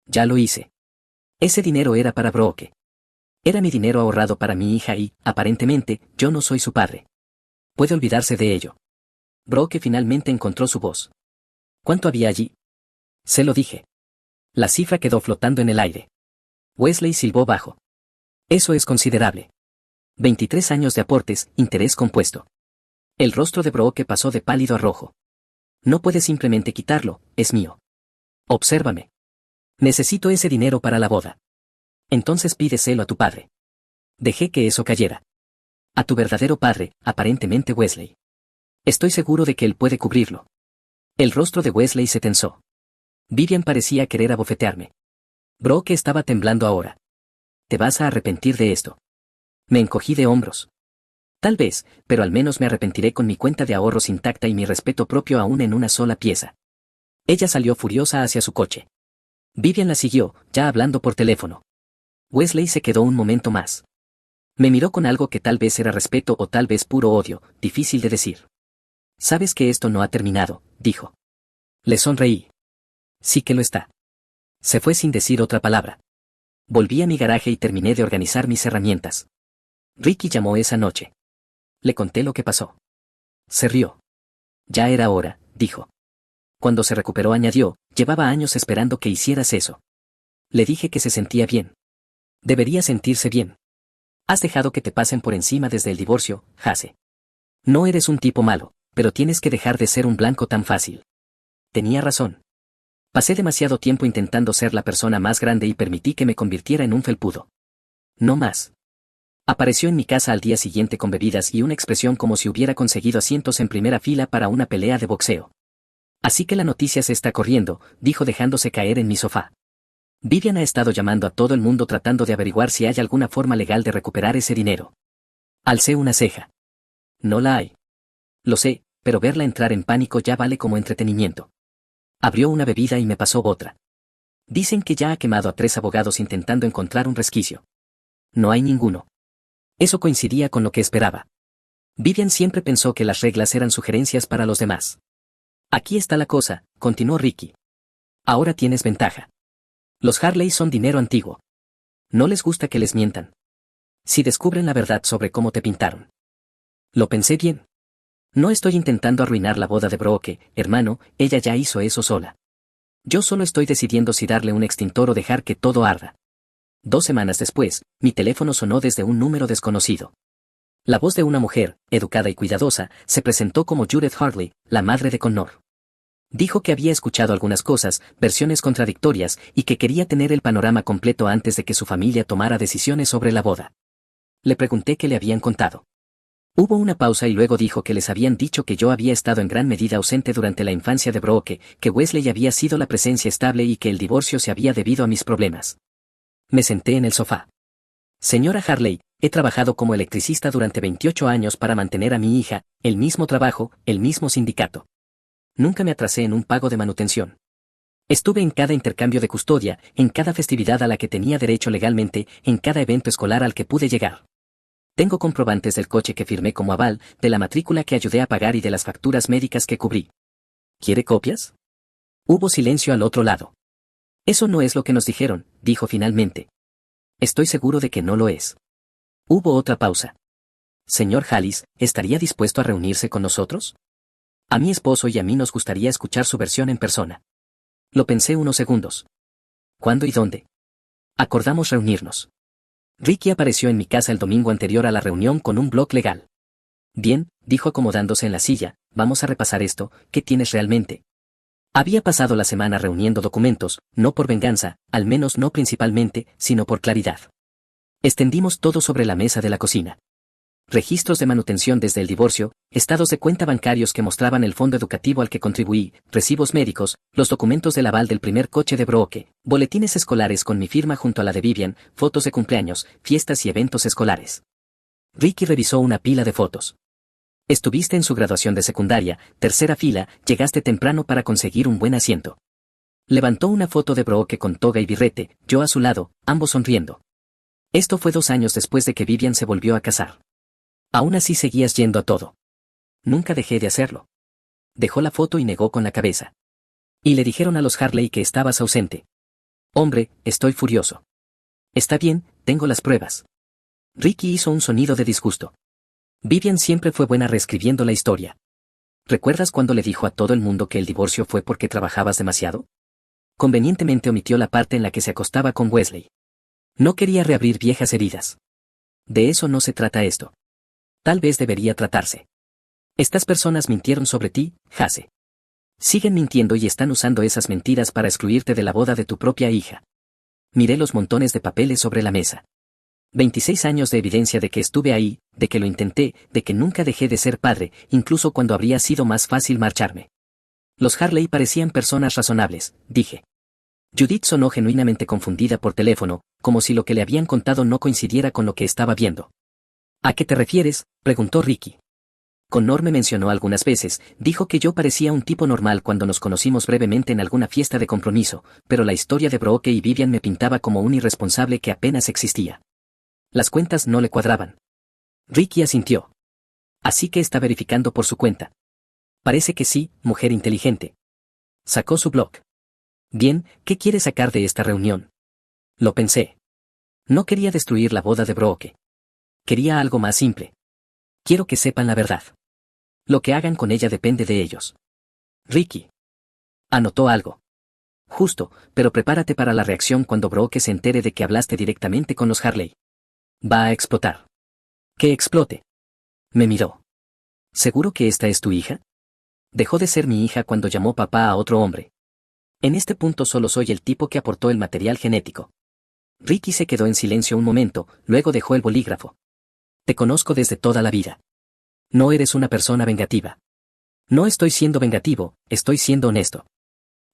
Ya lo hice. Ese dinero era para Brooke. Era mi dinero ahorrado para mi hija y, aparentemente, yo no soy su padre. Puede olvidarse de ello. Brooke finalmente encontró su voz. ¿Cuánto había allí? Se lo dije. La cifra quedó flotando en el aire. Wesley silbó bajo. Eso es considerable. 23 años de aportes, interés compuesto. El rostro de Brooke pasó de pálido a rojo. No puedes simplemente quitarlo, es mío. Obsérvame. Necesito ese dinero para la boda. Entonces pídeselo a tu padre. Dejé que eso cayera. A tu verdadero padre, aparentemente Wesley. Estoy seguro de que él puede cubrirlo. El rostro de Wesley se tensó. Vivian parecía querer abofetearme. Brooke estaba temblando ahora. Te vas a arrepentir de esto. Me encogí de hombros. Tal vez, pero al menos me arrepentiré con mi cuenta de ahorros intacta y mi respeto propio aún en una sola pieza. Ella salió furiosa hacia su coche. Vivian la siguió, ya hablando por teléfono. Wesley se quedó un momento más. Me miró con algo que tal vez era respeto o tal vez puro odio, difícil de decir. Sabes que esto no ha terminado, dijo. Le sonreí. Sí que lo está. Se fue sin decir otra palabra. Volví a mi garaje y terminé de organizar mis herramientas. Ricky llamó esa noche. Le conté lo que pasó. Se rió. Ya era hora, dijo. Cuando se recuperó añadió, llevaba años esperando que hicieras eso. Le dije que se sentía bien. Debería sentirse bien. Has dejado que te pasen por encima desde el divorcio, Jase. No eres un tipo malo, pero tienes que dejar de ser un blanco tan fácil. Tenía razón. Pasé demasiado tiempo intentando ser la persona más grande y permití que me convirtiera en un felpudo. No más. Apareció en mi casa al día siguiente con bebidas y una expresión como si hubiera conseguido asientos en primera fila para una pelea de boxeo. Así que la noticia se está corriendo, dijo dejándose caer en mi sofá. Vivian ha estado llamando a todo el mundo tratando de averiguar si hay alguna forma legal de recuperar ese dinero. Alcé una ceja. No la hay. Lo sé, pero verla entrar en pánico ya vale como entretenimiento. Abrió una bebida y me pasó otra. Dicen que ya ha quemado a 3 abogados intentando encontrar un resquicio. No hay ninguno. Eso coincidía con lo que esperaba. Vivian siempre pensó que las reglas eran sugerencias para los demás. Aquí está la cosa, continuó Ricky. Ahora tienes ventaja. Los Harley son dinero antiguo. No les gusta que les mientan. Si descubren la verdad sobre cómo te pintaron. Lo pensé bien. No estoy intentando arruinar la boda de Brooke, hermano, ella ya hizo eso sola. Yo solo estoy decidiendo si darle un extintor o dejar que todo arda. 2 semanas después, mi teléfono sonó desde un número desconocido. La voz de una mujer, educada y cuidadosa, se presentó como Judith Harley, la madre de Connor. Dijo que había escuchado algunas cosas, versiones contradictorias, y que quería tener el panorama completo antes de que su familia tomara decisiones sobre la boda. Le pregunté qué le habían contado. Hubo una pausa y luego dijo que les habían dicho que yo había estado en gran medida ausente durante la infancia de Brooke, que Wesley había sido la presencia estable y que el divorcio se había debido a mis problemas. Me senté en el sofá. Señora Harley, he trabajado como electricista durante 28 años para mantener a mi hija, el mismo trabajo, el mismo sindicato. Nunca me atrasé en un pago de manutención. Estuve en cada intercambio de custodia, en cada festividad a la que tenía derecho legalmente, en cada evento escolar al que pude llegar. Tengo comprobantes del coche que firmé como aval, de la matrícula que ayudé a pagar y de las facturas médicas que cubrí. ¿Quiere copias? Hubo silencio al otro lado. Eso no es lo que nos dijeron, dijo finalmente. Estoy seguro de que no lo es. Hubo otra pausa. Señor Hallis, ¿estaría dispuesto a reunirse con nosotros? A mi esposo y a mí nos gustaría escuchar su versión en persona. Lo pensé unos segundos. ¿Cuándo y dónde? Acordamos reunirnos. Ricky apareció en mi casa el domingo anterior a la reunión con un blog legal. Bien, dijo acomodándose en la silla, vamos a repasar esto, ¿qué tienes realmente? Había pasado la semana reuniendo documentos, no por venganza, al menos no principalmente, sino por claridad. Extendimos todo sobre la mesa de la cocina. Registros de manutención desde el divorcio, estados de cuenta bancarios que mostraban el fondo educativo al que contribuí, recibos médicos, los documentos del aval del primer coche de Brooke, boletines escolares con mi firma junto a la de Vivian, fotos de cumpleaños, fiestas y eventos escolares. Ricky revisó una pila de fotos. Estuviste en su graduación de secundaria, tercera fila, llegaste temprano para conseguir un buen asiento. Levantó una foto de Brooke con toga y birrete, yo a su lado, ambos sonriendo. Esto fue 2 años después de que Vivian se volvió a casar. Aún así seguías yendo a todo. Nunca dejé de hacerlo. Dejó la foto y negó con la cabeza. Y le dijeron a los Harley que estabas ausente. Hombre, estoy furioso. Está bien, tengo las pruebas. Ricky hizo un sonido de disgusto. Vivian siempre fue buena reescribiendo la historia. ¿Recuerdas cuando le dijo a todo el mundo que el divorcio fue porque trabajabas demasiado? Convenientemente omitió la parte en la que se acostaba con Wesley. No quería reabrir viejas heridas. De eso no se trata esto. Tal vez debería tratarse. Estas personas mintieron sobre ti, Jase. Siguen mintiendo y están usando esas mentiras para excluirte de la boda de tu propia hija. Miré los montones de papeles sobre la mesa. 26 años de evidencia de que estuve ahí, de que lo intenté, de que nunca dejé de ser padre, incluso cuando habría sido más fácil marcharme. Los Harley parecían personas razonables, dije. Judith sonó genuinamente confundida por teléfono, como si lo que le habían contado no coincidiera con lo que estaba viendo. ¿A qué te refieres?, preguntó Ricky. Connor me mencionó algunas veces, dijo que yo parecía un tipo normal cuando nos conocimos brevemente en alguna fiesta de compromiso, pero la historia de Brooke y Vivian me pintaba como un irresponsable que apenas existía. Las cuentas no le cuadraban. Ricky asintió. Así que está verificando por su cuenta. Parece que sí, mujer inteligente. Sacó su blog. Bien, ¿qué quiere sacar de esta reunión? Lo pensé. No quería destruir la boda de Brooke. Quería algo más simple. Quiero que sepan la verdad. Lo que hagan con ella depende de ellos. Ricky. Anotó algo. Justo, pero prepárate para la reacción cuando Brooke se entere de que hablaste directamente con los Harley. Va a explotar. Que explote. Me miró. ¿Seguro que esta es tu hija? Dejó de ser mi hija cuando llamó papá a otro hombre. En este punto solo soy el tipo que aportó el material genético. Ricky se quedó en silencio un momento, luego dejó el bolígrafo. Te conozco desde toda la vida. No eres una persona vengativa. No estoy siendo vengativo, estoy siendo honesto.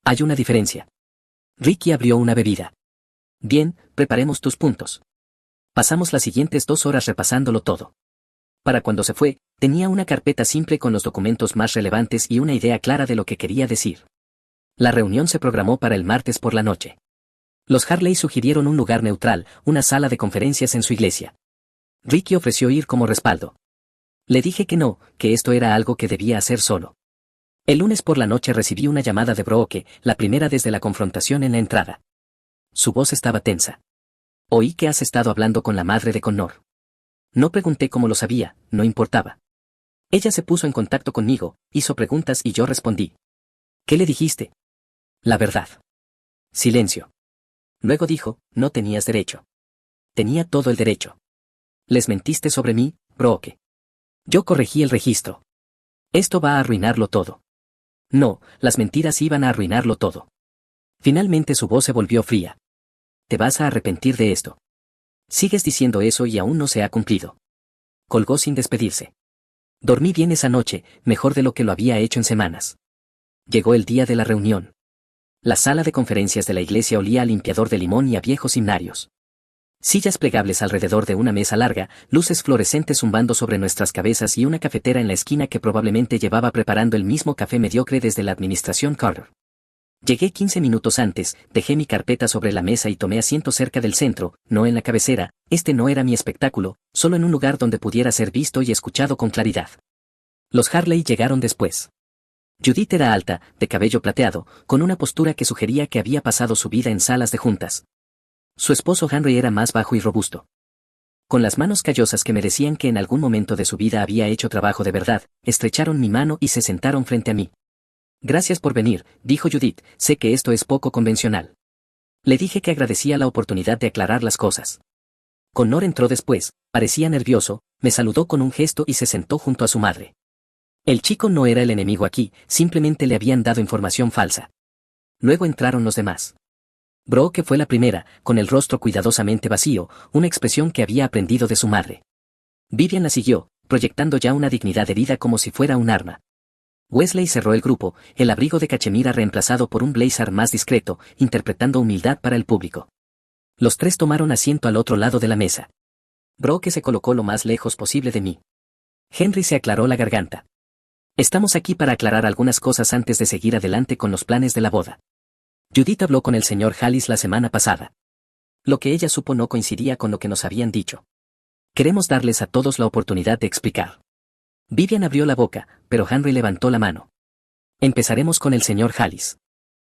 Hay una diferencia. Ricky abrió una bebida. Bien, preparemos tus puntos. Pasamos las siguientes 2 horas repasándolo todo. Para cuando se fue, tenía una carpeta simple con los documentos más relevantes y una idea clara de lo que quería decir. La reunión se programó para el martes por la noche. Los Harley sugirieron un lugar neutral, una sala de conferencias en su iglesia. Ricky ofreció ir como respaldo. Le dije que no, que esto era algo que debía hacer solo. El lunes por la noche recibí una llamada de Brooke, la primera desde la confrontación en la entrada. Su voz estaba tensa. Oí que has estado hablando con la madre de Connor. No pregunté cómo lo sabía, no importaba. Ella se puso en contacto conmigo, hizo preguntas y yo respondí. ¿Qué le dijiste? La verdad. Silencio. Luego dijo, no tenías derecho. Tenía todo el derecho. Les mentiste sobre mí, Brooke. Yo corregí el registro. Esto va a arruinarlo todo. No, las mentiras iban a arruinarlo todo. Finalmente su voz se volvió fría. Te vas a arrepentir de esto. Sigues diciendo eso y aún no se ha cumplido. Colgó sin despedirse. Dormí bien esa noche, mejor de lo que lo había hecho en semanas. Llegó el día de la reunión. La sala de conferencias de la iglesia olía a limpiador de limón y a viejos himnarios. Sillas plegables alrededor de una mesa larga, luces fluorescentes zumbando sobre nuestras cabezas y una cafetera en la esquina que probablemente llevaba preparando el mismo café mediocre desde la administración Carter. Llegué 15 minutos antes, dejé mi carpeta sobre la mesa y tomé asiento cerca del centro, no en la cabecera. Este no era mi espectáculo, solo en un lugar donde pudiera ser visto y escuchado con claridad. Los Harley llegaron después. Judith era alta, de cabello plateado, con una postura que sugería que había pasado su vida en salas de juntas. Su esposo Henry era más bajo y robusto. Con las manos callosas que me decían que en algún momento de su vida había hecho trabajo de verdad, estrecharon mi mano y se sentaron frente a mí. Gracias por venir, dijo Judith, sé que esto es poco convencional. Le dije que agradecía la oportunidad de aclarar las cosas. Connor entró después, parecía nervioso, me saludó con un gesto y se sentó junto a su madre. El chico no era el enemigo aquí, simplemente le habían dado información falsa. Luego entraron los demás. Brooke fue la primera, con el rostro cuidadosamente vacío, una expresión que había aprendido de su madre. Vivian la siguió, proyectando ya una dignidad herida como si fuera un arma. Wesley cerró el grupo, el abrigo de cachemira reemplazado por un blazer más discreto, interpretando humildad para el público. Los tres tomaron asiento al otro lado de la mesa. Brooke se colocó lo más lejos posible de mí. Henry se aclaró la garganta. Estamos aquí para aclarar algunas cosas antes de seguir adelante con los planes de la boda. Judith habló con el señor Hallis la semana pasada. Lo que ella supo no coincidía con lo que nos habían dicho. Queremos darles a todos la oportunidad de explicar. Vivian abrió la boca, pero Henry levantó la mano. Empezaremos con el señor Hallis.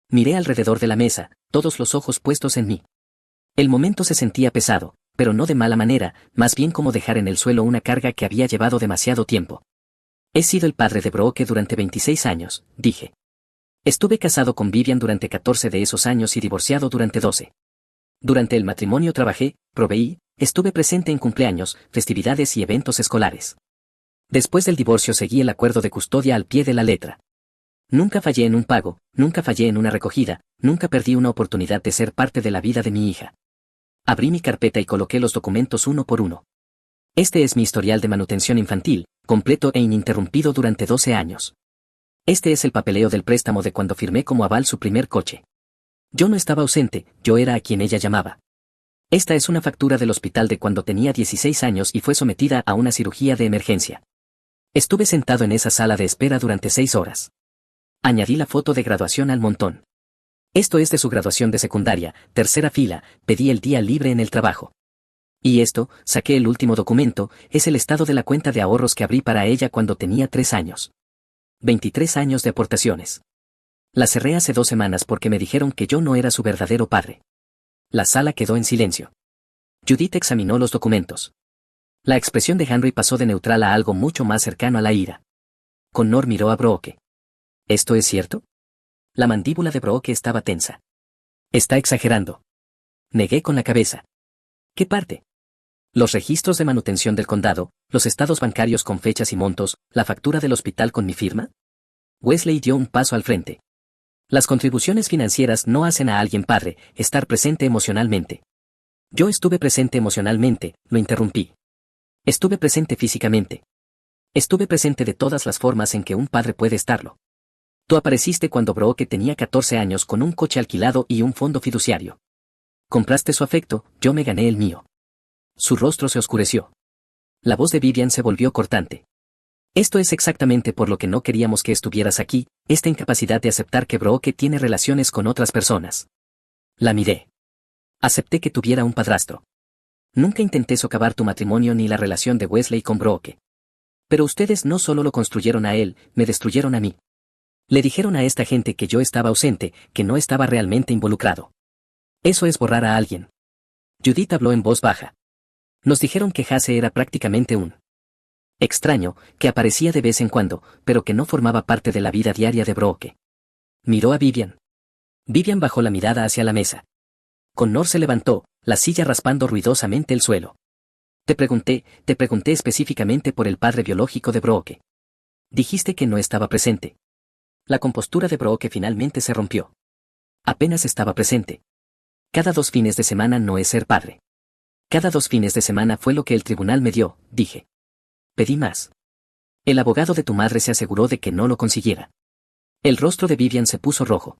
Miré alrededor de la mesa, todos los ojos puestos en mí. El momento se sentía pesado, pero no de mala manera, más bien como dejar en el suelo una carga que había llevado demasiado tiempo. He sido el padre de Brooke durante 26 años, dije. Estuve casado con Vivian durante 14 de esos años y divorciado durante 12. Durante el matrimonio trabajé, proveí, estuve presente en cumpleaños, festividades y eventos escolares. Después del divorcio seguí el acuerdo de custodia al pie de la letra. Nunca fallé en un pago, nunca fallé en una recogida, nunca perdí una oportunidad de ser parte de la vida de mi hija. Abrí mi carpeta y coloqué los documentos uno por uno. Este es mi historial de manutención infantil, completo e ininterrumpido durante 12 años. Este es el papeleo del préstamo de cuando firmé como aval su primer coche. Yo no estaba ausente, yo era a quien ella llamaba. Esta es una factura del hospital de cuando tenía 16 años y fue sometida a una cirugía de emergencia. Estuve sentado en esa sala de espera durante 6 horas. Añadí la foto de graduación al montón. Esto es de su graduación de secundaria, tercera fila, pedí el día libre en el trabajo. Y esto, saqué el último documento, es el estado de la cuenta de ahorros que abrí para ella cuando tenía 3 años. 23 años de aportaciones. La cerré hace 2 semanas porque me dijeron que yo no era su verdadero padre. La sala quedó en silencio. Judith examinó los documentos. La expresión de Henry pasó de neutral a algo mucho más cercano a la ira. Connor miró a Brooke. ¿Esto es cierto? La mandíbula de Brooke estaba tensa. Está exagerando. Negué con la cabeza. ¿Qué parte? Los registros de manutención del condado, los estados bancarios con fechas y montos, la factura del hospital con mi firma. Wesley dio un paso al frente. Las contribuciones financieras no hacen a alguien padre, estar presente emocionalmente. Yo estuve presente emocionalmente, lo interrumpí. Estuve presente físicamente. Estuve presente de todas las formas en que un padre puede estarlo. Tú apareciste cuando Brooke tenía 14 años con un coche alquilado y un fondo fiduciario. Compraste su afecto, yo me gané el mío. Su rostro se oscureció. La voz de Vivian se volvió cortante. Esto es exactamente por lo que no queríamos que estuvieras aquí, esta incapacidad de aceptar que Brooke tiene relaciones con otras personas. La miré. Acepté que tuviera un padrastro. Nunca intenté socavar tu matrimonio ni la relación de Wesley con Brooke. Pero ustedes no solo lo construyeron a él, me destruyeron a mí. Le dijeron a esta gente que yo estaba ausente, que no estaba realmente involucrado. Eso es borrar a alguien. Judith habló en voz baja. Nos dijeron que Hasse era prácticamente un extraño, que aparecía de vez en cuando, pero que no formaba parte de la vida diaria de Brooke. Miró a Vivian. Vivian bajó la mirada hacia la mesa. Connor se levantó, la silla raspando ruidosamente el suelo. Te pregunté específicamente por el padre biológico de Brooke. Dijiste que no estaba presente. La compostura de Brooke finalmente se rompió. Apenas estaba presente. Cada 2 fines de semana no es ser padre. Cada 2 fines de semana fue lo que el tribunal me dio, dije. Pedí más. El abogado de tu madre se aseguró de que no lo consiguiera. El rostro de Vivian se puso rojo.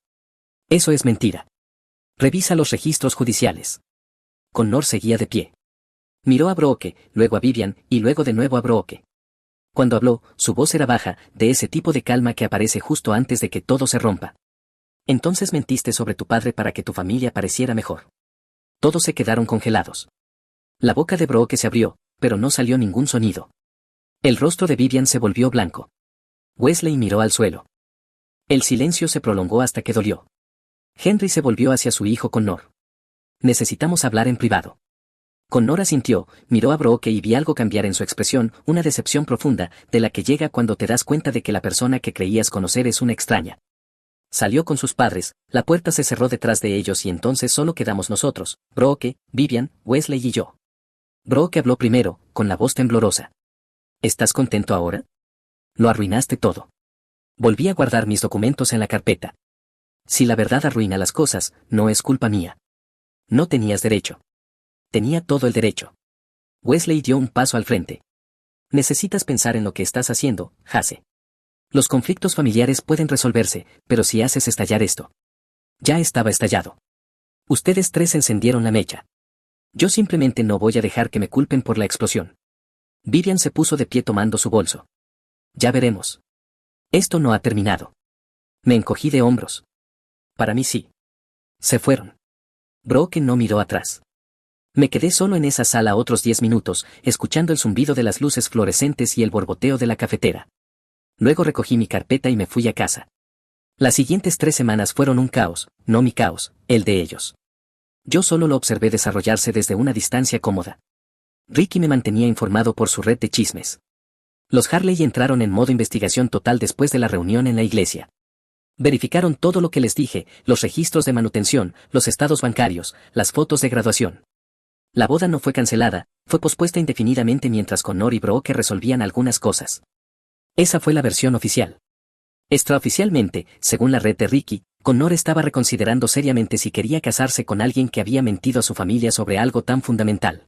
Eso es mentira. Revisa los registros judiciales. Connor seguía de pie. Miró a Brooke, luego a Vivian, y luego de nuevo a Brooke. Cuando habló, su voz era baja, de ese tipo de calma que aparece justo antes de que todo se rompa. Entonces mentiste sobre tu padre para que tu familia pareciera mejor. Todos se quedaron congelados. La boca de Brooke se abrió, pero no salió ningún sonido. El rostro de Vivian se volvió blanco. Wesley miró al suelo. El silencio se prolongó hasta que dolió. Henry se volvió hacia su hijo Connor. Necesitamos hablar en privado. Connor asintió, miró a Brooke y vi algo cambiar en su expresión, una decepción profunda, de la que llega cuando te das cuenta de que la persona que creías conocer es una extraña. Salió con sus padres, la puerta se cerró detrás de ellos y entonces solo quedamos nosotros, Brooke, Vivian, Wesley y yo. Brooke habló primero, con la voz temblorosa. ¿Estás contento ahora? Lo arruinaste todo. Volví a guardar mis documentos en la carpeta. Si la verdad arruina las cosas, no es culpa mía. No tenías derecho. Tenía todo el derecho. Wesley dio un paso al frente. Necesitas pensar en lo que estás haciendo, Hase. Los conflictos familiares pueden resolverse, pero si haces estallar esto. Ya estaba estallado. Ustedes tres encendieron la mecha. Yo simplemente no voy a dejar que me culpen por la explosión. Vivian se puso de pie tomando su bolso. Ya veremos. Esto no ha terminado. Me encogí de hombros. Para mí sí. Se fueron. Brooke no miró atrás. Me quedé solo en esa sala otros 10 minutos, escuchando el zumbido de las luces fluorescentes y el borboteo de la cafetera. Luego recogí mi carpeta y me fui a casa. Las siguientes 3 semanas fueron un caos, no mi caos, el de ellos. Yo solo lo observé desarrollarse desde una distancia cómoda. Ricky me mantenía informado por su red de chismes. Los Harley entraron en modo investigación total después de la reunión en la iglesia. Verificaron todo lo que les dije, los registros de manutención, los estados bancarios, las fotos de graduación. La boda no fue cancelada, fue pospuesta indefinidamente mientras Connor y Brooke resolvían algunas cosas. Esa fue la versión oficial. Extraoficialmente, según la red de Ricky, Connor estaba reconsiderando seriamente si quería casarse con alguien que había mentido a su familia sobre algo tan fundamental.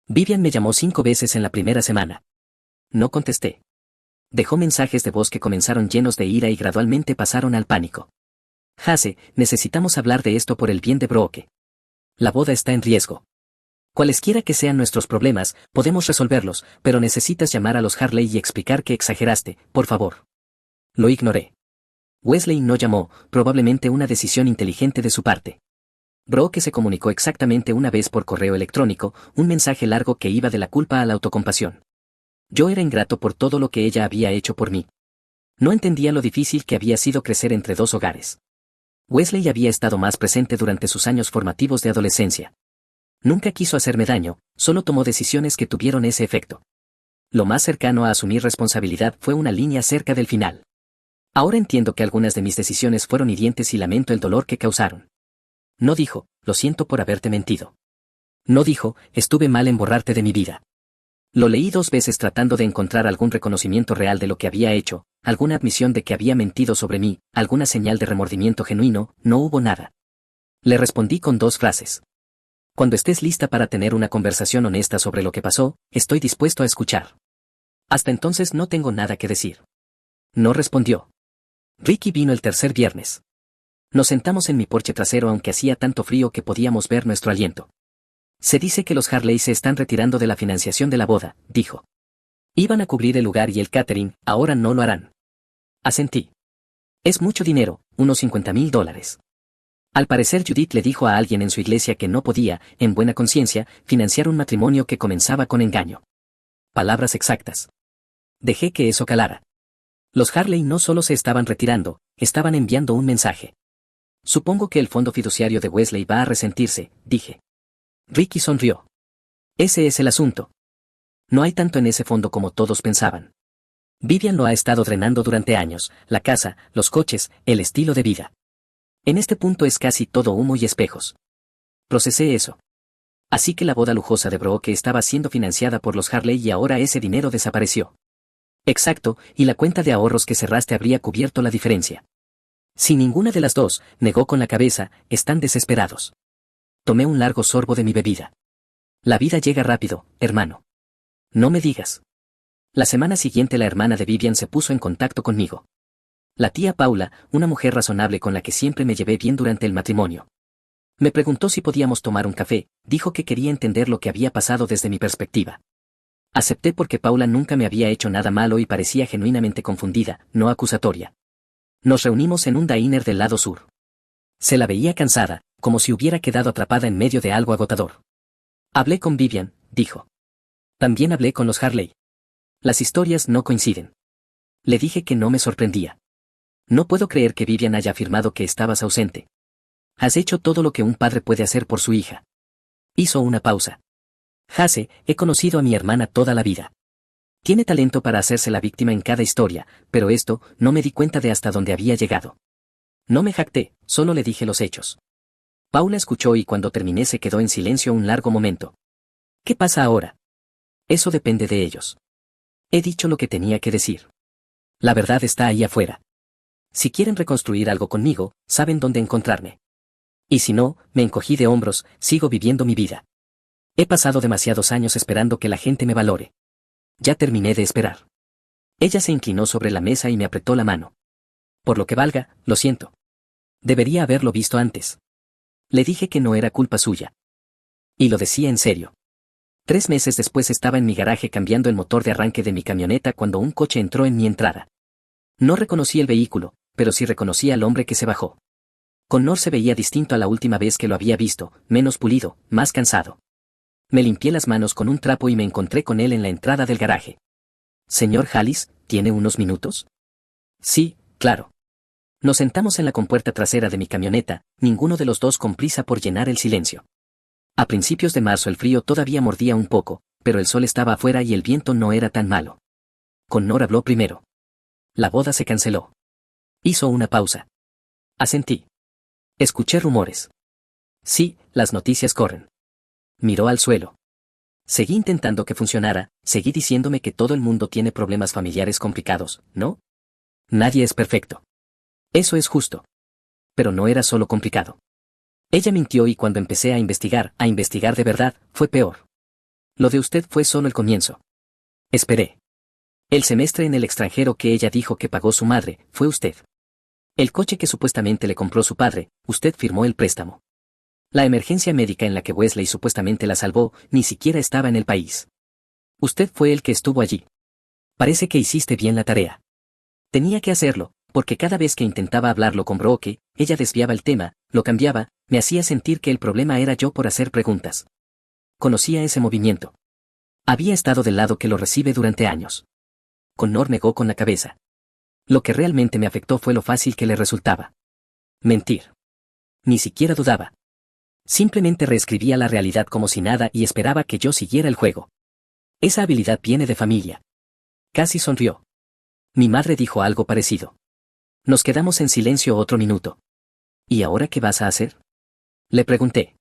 Vivian me llamó 5 veces en la primera semana. No contesté. Dejó mensajes de voz que comenzaron llenos de ira y gradualmente pasaron al pánico. Hase, necesitamos hablar de esto por el bien de Brooke. La boda está en riesgo. Cualesquiera que sean nuestros problemas, podemos resolverlos, pero necesitas llamar a los Harley y explicar que exageraste, por favor. Lo ignoré. Wesley no llamó, probablemente una decisión inteligente de su parte. Brooke se comunicó exactamente una vez por correo electrónico, un mensaje largo que iba de la culpa a la autocompasión. Yo era ingrato por todo lo que ella había hecho por mí. No entendía lo difícil que había sido crecer entre 2 hogares. Wesley había estado más presente durante sus años formativos de adolescencia. Nunca quiso hacerme daño, solo tomó decisiones que tuvieron ese efecto. Lo más cercano a asumir responsabilidad fue una línea cerca del final. Ahora entiendo que algunas de mis decisiones fueron hirientes y lamento el dolor que causaron. No dijo, lo siento por haberte mentido. No dijo, estuve mal en borrarte de mi vida. Lo leí 2 veces tratando de encontrar algún reconocimiento real de lo que había hecho, alguna admisión de que había mentido sobre mí, alguna señal de remordimiento genuino, no hubo nada. Le respondí con 2 frases. Cuando estés lista para tener una conversación honesta sobre lo que pasó, estoy dispuesto a escuchar. Hasta entonces no tengo nada que decir. No respondió. Ricky vino el tercer viernes. Nos sentamos en mi porche trasero aunque hacía tanto frío que podíamos ver nuestro aliento. Se dice que los Harley se están retirando de la financiación de la boda, dijo. Iban a cubrir el lugar y el catering, ahora no lo harán. Asentí. Es mucho dinero, unos $50,000. Al parecer Judith le dijo a alguien en su iglesia que no podía, en buena conciencia, financiar un matrimonio que comenzaba con engaño. Palabras exactas. Dejé que eso calara. Los Harley no solo se estaban retirando, estaban enviando un mensaje. Supongo que el fondo fiduciario de Wesley va a resentirse, dije. Ricky sonrió. Ese es el asunto. No hay tanto en ese fondo como todos pensaban. Vivian lo ha estado drenando durante años, la casa, los coches, el estilo de vida. En este punto es casi todo humo y espejos. Procesé eso. Así que la boda lujosa de Brooke estaba siendo financiada por los Harley y ahora ese dinero desapareció. Exacto, y la cuenta de ahorros que cerraste habría cubierto la diferencia. Si ninguna de las dos, negó con la cabeza, están desesperados. Tomé un largo sorbo de mi bebida. La vida llega rápido, hermano. No me digas. La semana siguiente la hermana de Vivian se puso en contacto conmigo. La tía Paula, una mujer razonable con la que siempre me llevé bien durante el matrimonio. Me preguntó si podíamos tomar un café, dijo que quería entender lo que había pasado desde mi perspectiva. Acepté porque Paula nunca me había hecho nada malo y parecía genuinamente confundida, no acusatoria. Nos reunimos en un diner del lado sur. Se la veía cansada, como si hubiera quedado atrapada en medio de algo agotador. Hablé con Vivian, dijo. También hablé con los Harley. Las historias no coinciden. Le dije que no me sorprendía. No puedo creer que Vivian haya afirmado que estabas ausente. Has hecho todo lo que un padre puede hacer por su hija. Hizo una pausa. Hase, he conocido a mi hermana toda la vida. Tiene talento para hacerse la víctima en cada historia, pero esto, no me di cuenta de hasta dónde había llegado. No me jacté, solo le dije los hechos. Paula escuchó y cuando terminé se quedó en silencio un largo momento. ¿Qué pasa ahora? Eso depende de ellos. He dicho lo que tenía que decir. La verdad está ahí afuera. Si quieren reconstruir algo conmigo, saben dónde encontrarme. Y si no, me encogí de hombros, sigo viviendo mi vida. He pasado demasiados años esperando que la gente me valore. Ya terminé de esperar. Ella se inclinó sobre la mesa y me apretó la mano. Por lo que valga, lo siento. Debería haberlo visto antes. Le dije que no era culpa suya. Y lo decía en serio. 3 meses después estaba en mi garaje cambiando el motor de arranque de mi camioneta cuando un coche entró en mi entrada. No reconocí el vehículo, pero sí reconocí al hombre que se bajó. Connor se veía distinto a la última vez que lo había visto, menos pulido, más cansado. Me limpié las manos con un trapo y me encontré con él en la entrada del garaje. Señor Hallis, ¿tiene unos minutos? Sí, claro. Nos sentamos en la compuerta trasera de mi camioneta, ninguno de los dos con prisa por llenar el silencio. A principios de marzo el frío todavía mordía un poco, pero el sol estaba afuera y el viento no era tan malo. Connor habló primero. La boda se canceló. Hizo una pausa. Asentí. Escuché rumores. Sí, las noticias corren. Miró al suelo. Seguí intentando que funcionara, seguí diciéndome que todo el mundo tiene problemas familiares complicados, ¿no? Nadie es perfecto. Eso es justo. Pero no era solo complicado. Ella mintió y cuando empecé a investigar de verdad, fue peor. Lo de usted fue solo el comienzo. Esperé. El semestre en el extranjero que ella dijo que pagó su madre, fue usted. El coche que supuestamente le compró su padre, usted firmó el préstamo. La emergencia médica en la que Wesley supuestamente la salvó, ni siquiera estaba en el país. Usted fue el que estuvo allí. Parece que hiciste bien la tarea. Tenía que hacerlo, porque cada vez que intentaba hablarlo con Brooke, ella desviaba el tema, lo cambiaba, me hacía sentir que el problema era yo por hacer preguntas. Conocía ese movimiento. Había estado del lado que lo recibe durante años. Connor negó con la cabeza. Lo que realmente me afectó fue lo fácil que le resultaba. Mentir. Ni siquiera dudaba. Simplemente reescribía la realidad como si nada y esperaba que yo siguiera el juego. Esa habilidad viene de familia. Casi sonrió. Mi madre dijo algo parecido. Nos quedamos en silencio otro minuto. ¿Y ahora qué vas a hacer? Le pregunté.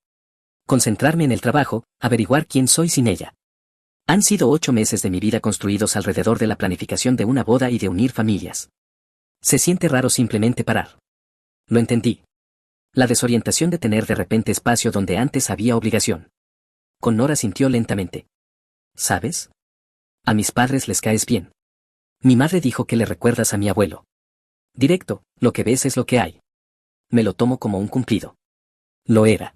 Concentrarme en el trabajo, averiguar quién soy sin ella. Han sido 8 meses de mi vida construidos alrededor de la planificación de una boda y de unir familias. Se siente raro simplemente parar. Lo entendí. La desorientación de tener de repente espacio donde antes había obligación. Connor asintió lentamente. ¿Sabes? A mis padres les caes bien. Mi madre dijo que le recuerdas a mi abuelo. Directo, lo que ves es lo que hay. Me lo tomo como un cumplido. Lo era.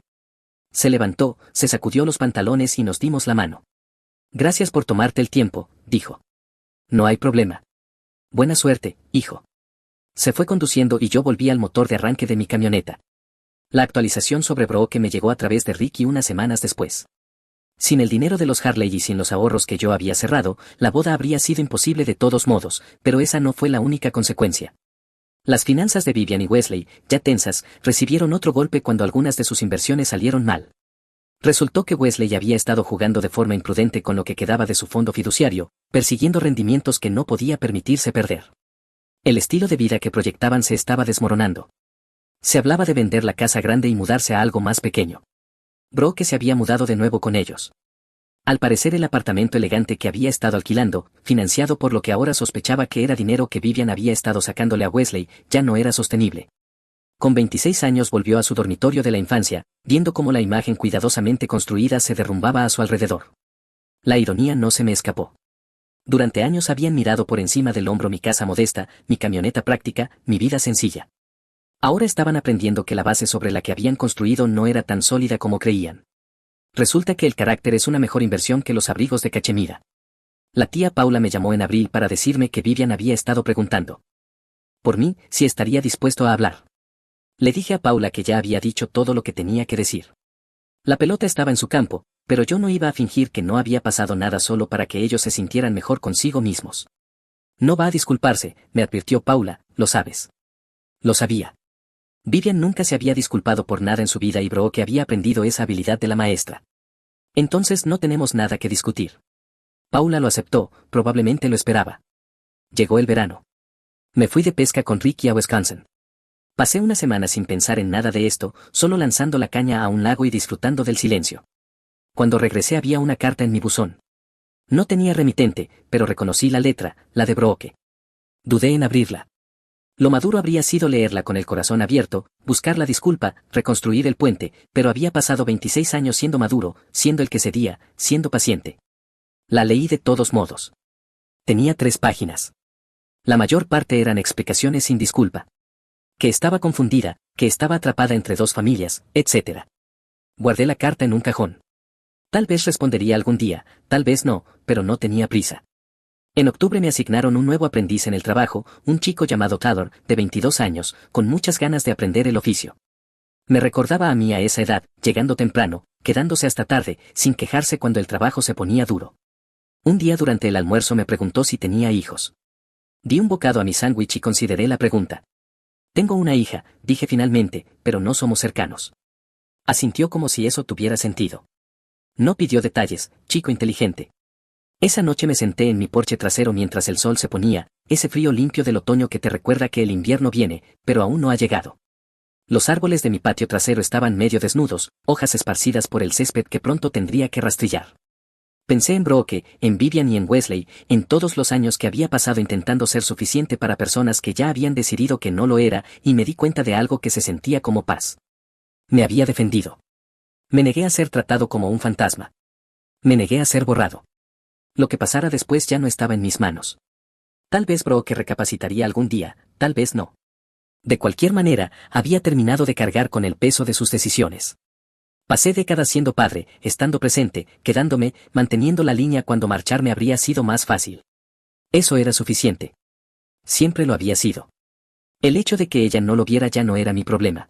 Se levantó, se sacudió los pantalones y nos dimos la mano. Gracias por tomarte el tiempo, dijo. No hay problema. Buena suerte, hijo. Se fue conduciendo y yo volví al motor de arranque de mi camioneta. La actualización sobre Brooke me llegó a través de Ricky unas semanas después. Sin el dinero de los Harley y sin los ahorros que yo había cerrado, la boda habría sido imposible de todos modos, pero esa no fue la única consecuencia. Las finanzas de Vivian y Wesley, ya tensas, recibieron otro golpe cuando algunas de sus inversiones salieron mal. Resultó que Wesley había estado jugando de forma imprudente con lo que quedaba de su fondo fiduciario, persiguiendo rendimientos que no podía permitirse perder. El estilo de vida que proyectaban se estaba desmoronando. Se hablaba de vender la casa grande y mudarse a algo más pequeño. Brooke se había mudado de nuevo con ellos. Al parecer el apartamento elegante que había estado alquilando, financiado por lo que ahora sospechaba que era dinero que Vivian había estado sacándole a Wesley, ya no era sostenible. Con 26 años volvió a su dormitorio de la infancia, viendo cómo la imagen cuidadosamente construida se derrumbaba a su alrededor. La ironía no se me escapó. Durante años habían mirado por encima del hombro mi casa modesta, mi camioneta práctica, mi vida sencilla. Ahora estaban aprendiendo que la base sobre la que habían construido no era tan sólida como creían. Resulta que el carácter es una mejor inversión que los abrigos de Cachemira. La tía Paula me llamó en abril para decirme que Vivian había estado preguntando por mí, si estaría dispuesto a hablar. Le dije a Paula que ya había dicho todo lo que tenía que decir. La pelota estaba en su campo, pero yo no iba a fingir que no había pasado nada solo para que ellos se sintieran mejor consigo mismos. No va a disculparse, me advirtió Paula, lo sabes. Lo sabía. Vivian nunca se había disculpado por nada en su vida y Brooke había aprendido esa habilidad de la maestra. Entonces no tenemos nada que discutir. Paula lo aceptó, probablemente lo esperaba. Llegó el verano. Me fui de pesca con Ricky a Wisconsin. Pasé una semana sin pensar en nada de esto, solo lanzando la caña a un lago y disfrutando del silencio. Cuando regresé había una carta en mi buzón. No tenía remitente, pero reconocí la letra, la de Brooke. Dudé en abrirla. Lo maduro habría sido leerla con el corazón abierto, buscar la disculpa, reconstruir el puente, pero había pasado 26 años siendo maduro, siendo el que cedía, siendo paciente. La leí de todos modos. Tenía 3 páginas. La mayor parte eran explicaciones sin disculpa. Que estaba confundida, que estaba atrapada entre 2 familias, etc. Guardé la carta en un cajón. Tal vez respondería algún día, tal vez no, pero no tenía prisa. En octubre me asignaron un nuevo aprendiz en el trabajo, un chico llamado Tador, de 22 años, con muchas ganas de aprender el oficio. Me recordaba a mí a esa edad, llegando temprano, quedándose hasta tarde, sin quejarse cuando el trabajo se ponía duro. Un día durante el almuerzo me preguntó si tenía hijos. Di un bocado a mi sándwich y consideré la pregunta. Tengo una hija, dije finalmente, pero no somos cercanos. Asintió como si eso tuviera sentido. No pidió detalles, chico inteligente. Esa noche me senté en mi porche trasero mientras el sol se ponía, ese frío limpio del otoño que te recuerda que el invierno viene, pero aún no ha llegado. Los árboles de mi patio trasero estaban medio desnudos, hojas esparcidas por el césped que pronto tendría que rastrillar. Pensé en Brooke, en Vivian y en Wesley, en todos los años que había pasado intentando ser suficiente para personas que ya habían decidido que no lo era, y me di cuenta de algo que se sentía como paz. Me había defendido. Me negué a ser tratado como un fantasma. Me negué a ser borrado. Lo que pasara después ya no estaba en mis manos. Tal vez Brooke recapacitaría algún día, tal vez no. De cualquier manera, había terminado de cargar con el peso de sus decisiones. Pasé décadas siendo padre, estando presente, quedándome, manteniendo la línea cuando marcharme habría sido más fácil. Eso era suficiente. Siempre lo había sido. El hecho de que ella no lo viera ya no era mi problema.